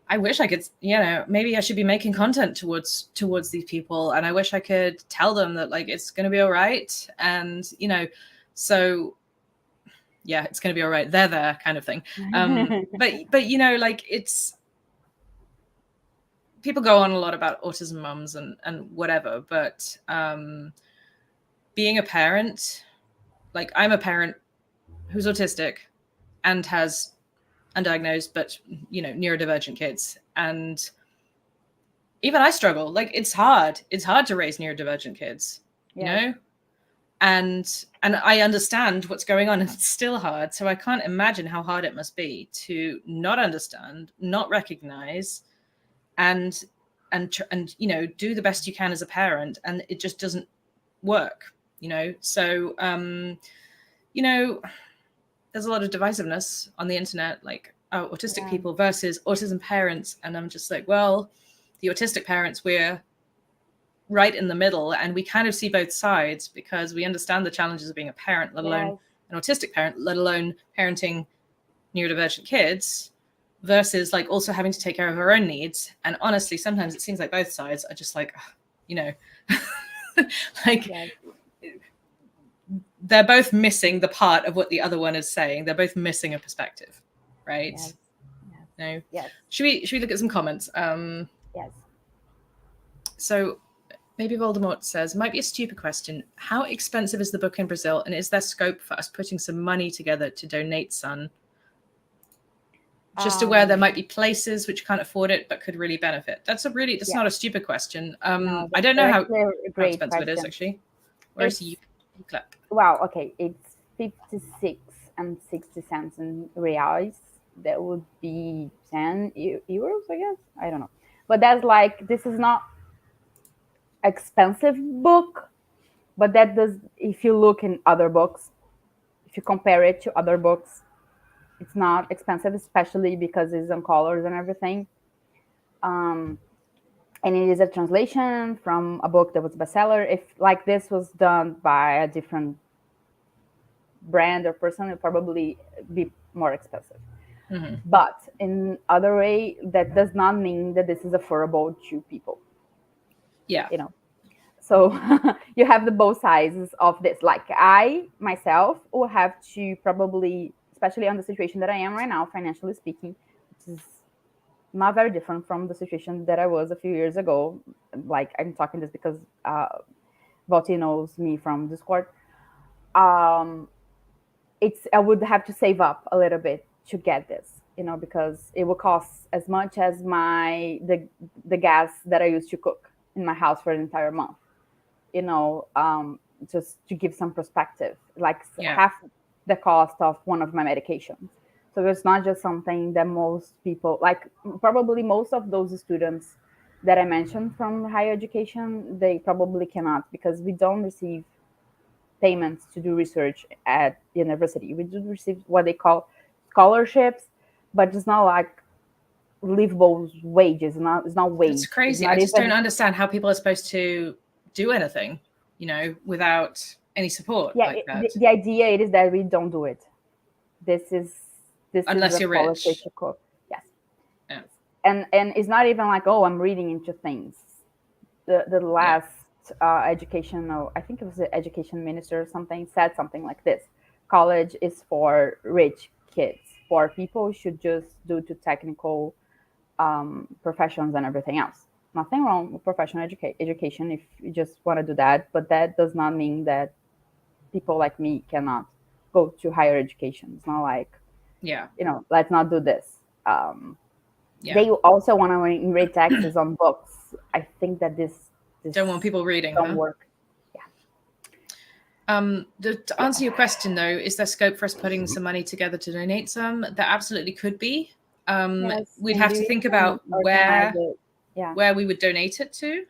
I wish I could, maybe I should be making content towards these people, and I wish I could tell them that like it's going to be all right, and so yeah, it's going to be all right. They're there, kind of thing. But like it's, people go on a lot about autism mums and whatever, but being a parent, like I'm a parent who's autistic and has undiagnosed but neurodivergent kids, and even I struggle. Like it's hard to raise neurodivergent kids, Yes. and I understand what's going on, and it's still hard. So I can't imagine how hard it must be to not understand, not recognize, and do the best you can as a parent, and it just doesn't work. So there's a lot of divisiveness on the internet, like autistic people versus autism parents, and I'm just like, well, the autistic parents, we're right in the middle, and we kind of see both sides because we understand the challenges of being a parent, let alone an autistic parent, let alone parenting neurodivergent kids, versus like also having to take care of our own needs. And honestly, sometimes it seems like both sides are just like, like they're both missing the part of what the other one is saying. They're both missing a perspective, right? Yes. No. Yes. Should we look at some comments? Yes. So maybe Voldemort says, might be a stupid question. How expensive is the book in Brazil, and is there scope for us putting some money together to donate some? Just aware there might be places which can't afford it but could really benefit. That's not a stupid question. No, I don't know how expensive question. It is actually. Where's the clip? Wow, okay. It's 56 and 60 cents in reais. That would be 10 euros, I guess. I don't know. But that's like, this is not expensive book, but that does, if you look in other books, if you compare it to other books, it's not expensive, especially because it's on colors and everything. And it is a translation from a book that was a bestseller. If like this was done by a different brand or person, it would probably be more expensive. Mm-hmm. But in other way, that does not mean that this is affordable to people. Yeah. So you have the both sides of this. Like I myself will have to probably, especially on the situation that I am right now, financially speaking, which is not very different from the situation that I was a few years ago. Like I'm talking this because Voti knows me from Discord. I would have to save up a little bit to get this, because it will cost as much as the gas that I used to cook in my house for an entire month. Just to give some perspective, like half the cost of one of my medications. So it's not just something that most people, like probably most of those students that I mentioned from higher education, they probably cannot, because we don't receive payments to do research at university. We do receive what they call scholarships, but it's not like livable wages. It's not wage. It's crazy. I just don't understand how people are supposed to do anything, without any support. Yeah, like that. The idea is that we don't do it. This unless is you're rich. Yes. Yeah. And it's not even like, oh, I'm reading into things. The last educational, I think it was the education minister or something, said something like this: college is for rich kids. Poor people should just do to technical professions and everything else. Nothing wrong with professional education if you just want to do that, but that does not mean that people like me cannot go to higher education. It's not like, Yeah. Let's not do this. Yeah. They also want to rate taxes on books. I think that this Don't want people reading, don't huh? work. To answer your question, though, is there scope for us putting some money together to donate some? There absolutely could be. Yes, We'd have to think about where we would donate it to,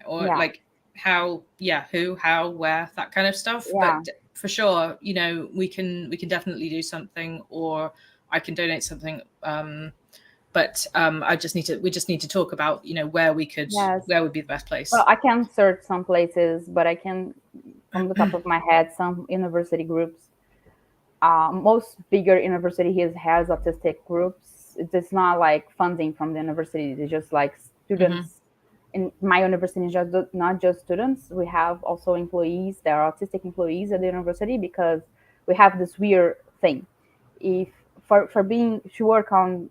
or like how, who, how, where, that kind of stuff. Yeah. But for sure, we can definitely do something, or I can donate something. But we just need to talk about, where we could, where would be the best place. Well, I can search some places, but I can, from the top of my head, some university groups. Most bigger university here has autistic groups. It's not like funding from the university. It's just like students. In my university, not just students. We have also employees. There are autistic employees at the university, because we have this weird thing. If for being to work on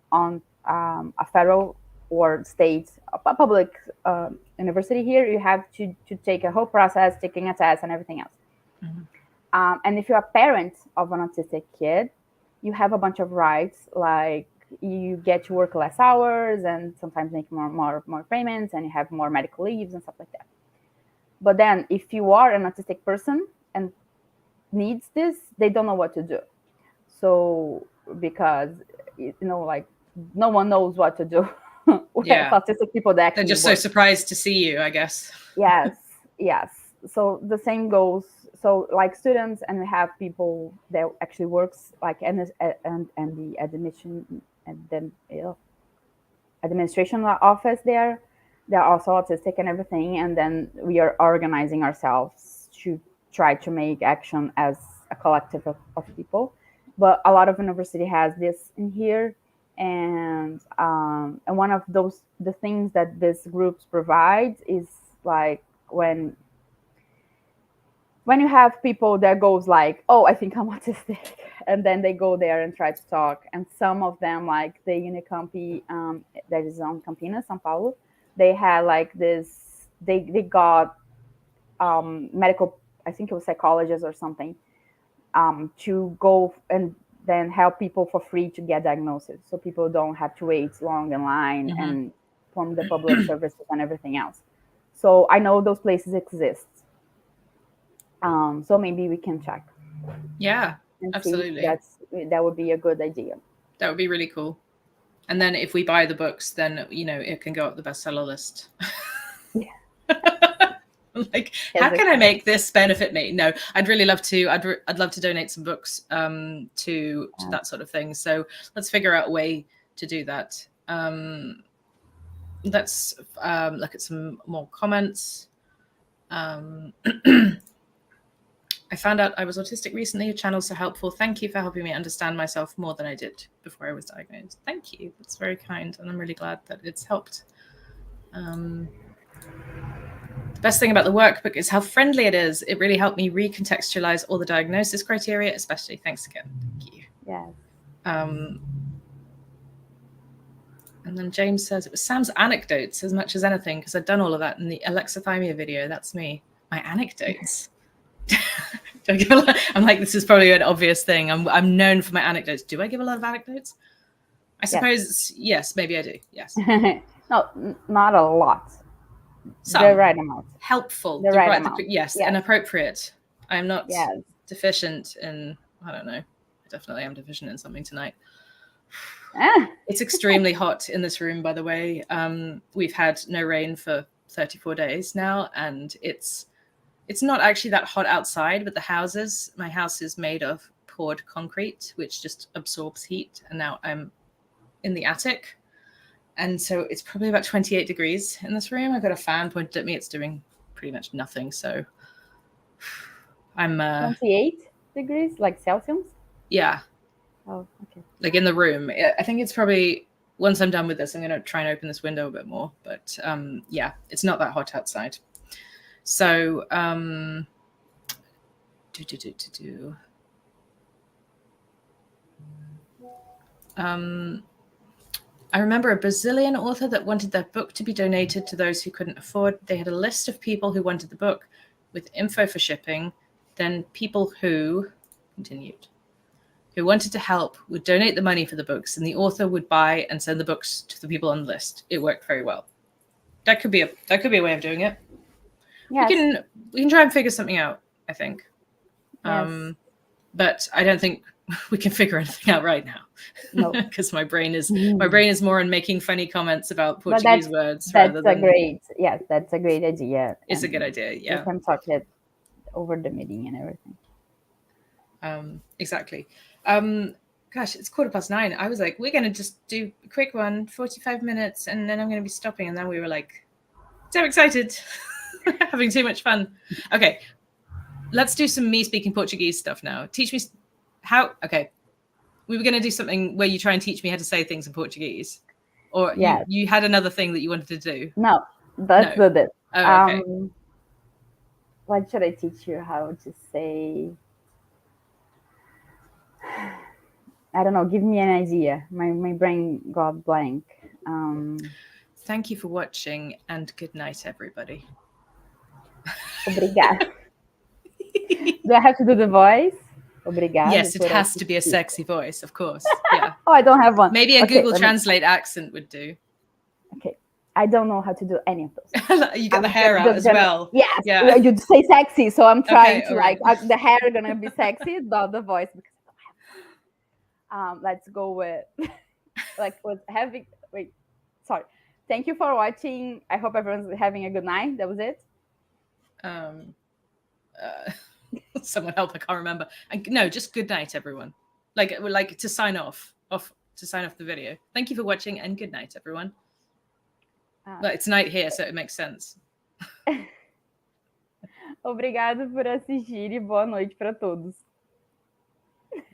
a federal or state a public university here, you have to take a whole process, taking a test and everything else. And if you're a parent of an autistic kid, you have a bunch of rights, like you get to work less hours and sometimes make more payments, and you have more medical leaves and stuff like that. But then if you are an autistic person and needs this, they don't know what to do. So because like no one knows what to do with autistic people that they're just so surprised to see you, I guess. Yes. So the same goes. So like students, and we have people that actually works like and the admission and then administration office there. They're also autistic and everything, and then we are organizing ourselves to try to make action as a collective of people. But a lot of university has this in here, and one of the things that these groups provide is like when you have people that goes like, oh, I think I'm autistic, and then they go there and try to talk, and some of them, like the Unicamp that is on Campinas, São Paulo, they had like this, they got medical, I think it was psychologists or something, to go and then help people for free to get diagnosis, so people don't have to wait long in line and from the public services and everything else. So I know those places exist. So maybe we can check. Yeah, absolutely. That would be a good idea. That would be really cool. And then if we buy the books, then it can go up the bestseller list. Yeah. Like, how can I make this benefit me? No, I'd really love to. I'd love to donate some books to that sort of thing. So let's figure out a way to do that. Let's look at some more comments. I found out I was autistic recently. Your channel's so helpful. Thank you for helping me understand myself more than I did before I was diagnosed. Thank you. That's very kind. And I'm really glad that it's helped. The best thing about the workbook is how friendly it is. It really helped me recontextualize all the diagnosis criteria, especially. Thanks again. Thank you. Yes. And then James says, it was Sam's anecdotes as much as anything, because I'd done all of that in the alexithymia video. That's me. My anecdotes. I'm like, this is probably an obvious thing. I'm known for my anecdotes. Do I give a lot of anecdotes? I suppose yes, maybe I do. Yes. No, not a lot. Some. The right amount. Helpful. The right amount. Yes, and appropriate. I'm not deficient in, I don't know. I definitely am deficient in something tonight. It's extremely hot in this room, by the way. We've had no rain for 34 days now, and it's not actually that hot outside, but my house is made of poured concrete, which just absorbs heat. And now I'm in the attic. And so it's probably about 28 degrees in this room. I've got a fan pointed at me. It's doing pretty much nothing. So I'm 28 degrees, like Celsius? Yeah. Oh, okay. Like in the room. I think it's probably once I'm done with this, I'm going to try and open this window a bit more. But yeah, it's not that hot outside. So I remember a Brazilian author that wanted their book to be donated to those who couldn't afford. They had a list of people who wanted the book with info for shipping. Then people who wanted to help would donate the money for the books, and the author would buy and send the books to the people on the list. It worked very well. That could be a way of doing it. Yes. We can try and figure something out, I think. Yes. But I don't think we can figure anything out right now. No, because my brain is more on making funny comments about Portuguese words. That's a great idea. It's a good idea. Yeah, we can talk it over the meeting and everything. Exactly. Gosh, it's 9:15. I was like, we're gonna just do a quick one, 45 minutes, and then I'm gonna be stopping. And then we were like, so excited, having too much fun. Okay, let's do some me speaking Portuguese stuff now. Teach me how. Okay, we were gonna do something where you try and teach me how to say things in Portuguese, or you had another thing that you wanted to do. No, let's do this. Oh, okay. What should I teach you how to say? I don't know. Give me an idea. My brain got blank. Thank you for watching, and good night, everybody. Obrigada. Do I have to do the voice? Obrigada. Yes, it has to be a sexy voice, of course. Yeah. Oh, I don't have one. Maybe a Google Translate accent would do. Okay. I don't know how to do any of those. You got the hair out as well. Yes. Yeah. You say sexy, so I'm trying to the hair is gonna be sexy, not the voice. Because let's go with sorry. Thank you for watching. I hope everyone's having a good night. That was it. Someone help, I can't remember. No, just good night, everyone. Like to sign off the video. Thank you for watching, and good night, everyone. But it's night here, so it makes sense. Obrigado por assistir e boa noite para todos.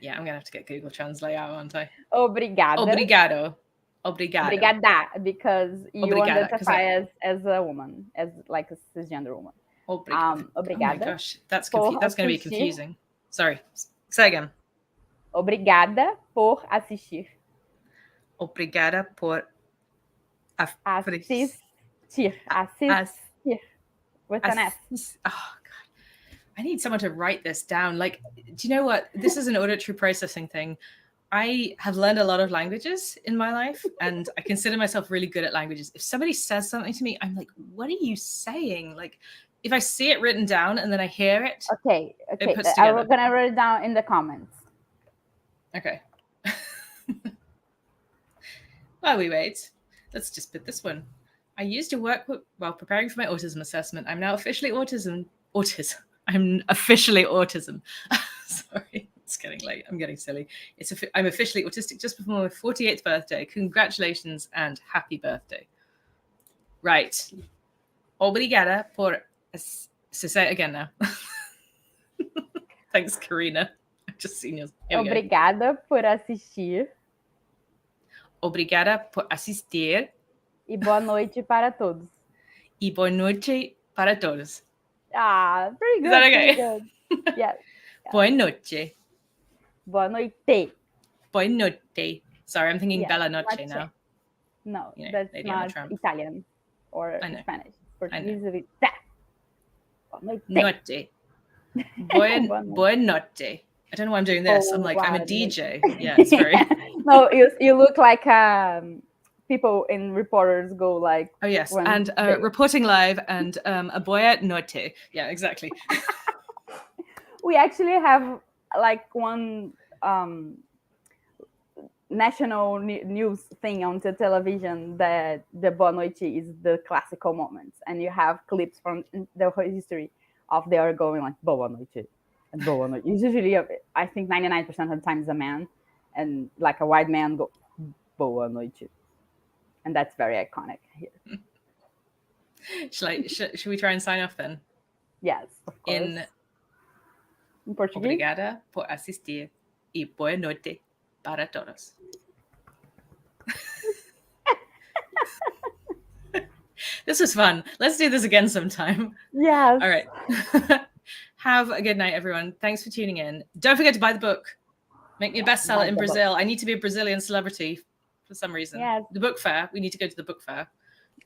Yeah, I'm gonna have to get Google Translate out, aren't I? Obrigada. Obrigado. Obrigada, because you identify as a woman, as like a cisgender woman. Obrigada. Oh my gosh, that's going to be confusing. Sorry, say again. Obrigada por assistir. Obrigada por assistir. With an S. Oh God, I need someone to write this down. Like, do you know what? This is an auditory processing thing. I have learned a lot of languages in my life, and I consider myself really good at languages. If somebody says something to me, I'm like, what are you saying? Like, if I see it written down and then I hear it. Okay. I'm going to write it down in the comments. Okay. While we wait, let's just put this one. I used a workbook while preparing for my autism assessment. I'm now officially autism. I'm officially autism. Sorry. It's getting late. I'm getting silly. I'm officially autistic just before my 48th birthday. Congratulations and happy birthday. Right. Obrigada por... So say it again now. Thanks, Karina. I've just seen yours. Obrigada por assistir. Obrigada por assistir. E boa noite para todos. E boa noite para todos. Pretty good. Is that okay? Good. Yeah. Boa noite. Boa noite. Boa noite. Sorry, I'm thinking Bella Noche now. No, that's not Italian or Spanish. Portuguese is Boa noite. Boa noite. I don't know why I'm doing this. I'm like, I'm a DJ. Yeah, it's very... No, you look like people in reporters go like... Oh, yes. And reporting live and a boa noite. Yeah, exactly. We actually have like one national news thing on the television that the boa noite is the classical moments, and you have clips from the whole history of they are going like boa noite and boa noite. Usually, I think 99% of the time is a man, and like a white man go boa noite, and that's very iconic here. Should we try and sign off then? Yes, of course. In Portuguese. Obrigada por assistir e boa noite para todos. This was fun. Let's do this again sometime. Yes. All right. Have a good night, everyone. Thanks for tuning in. Don't forget to buy the book. Make me a bestseller in Brazil. I need to be a Brazilian celebrity for some reason. Yes. The book fair. We need to go to the book fair.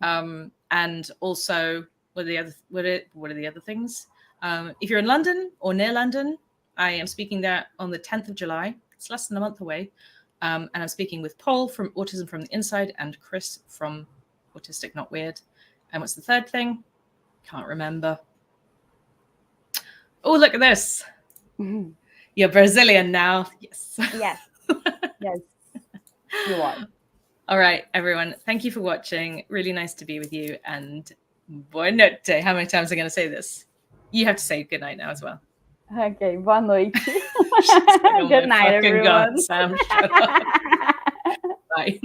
And also, what are the other things? If you're in London or near London, I am speaking there on the 10th of July. It's less than a month away. And I'm speaking with Paul from Autism from the Inside and Chris from Autistic Not Weird. And what's the third thing? Can't remember. Oh, look at this. Mm-hmm. You're Brazilian now. Yes. Yes. Yes. You are. All right, everyone. Thank you for watching. Really nice to be with you. And boa noite. How many times am I going to say this? You have to say good night now as well. Okay. Boa noite. Like, oh Good night, everyone. God, Sam, shut up. Bye.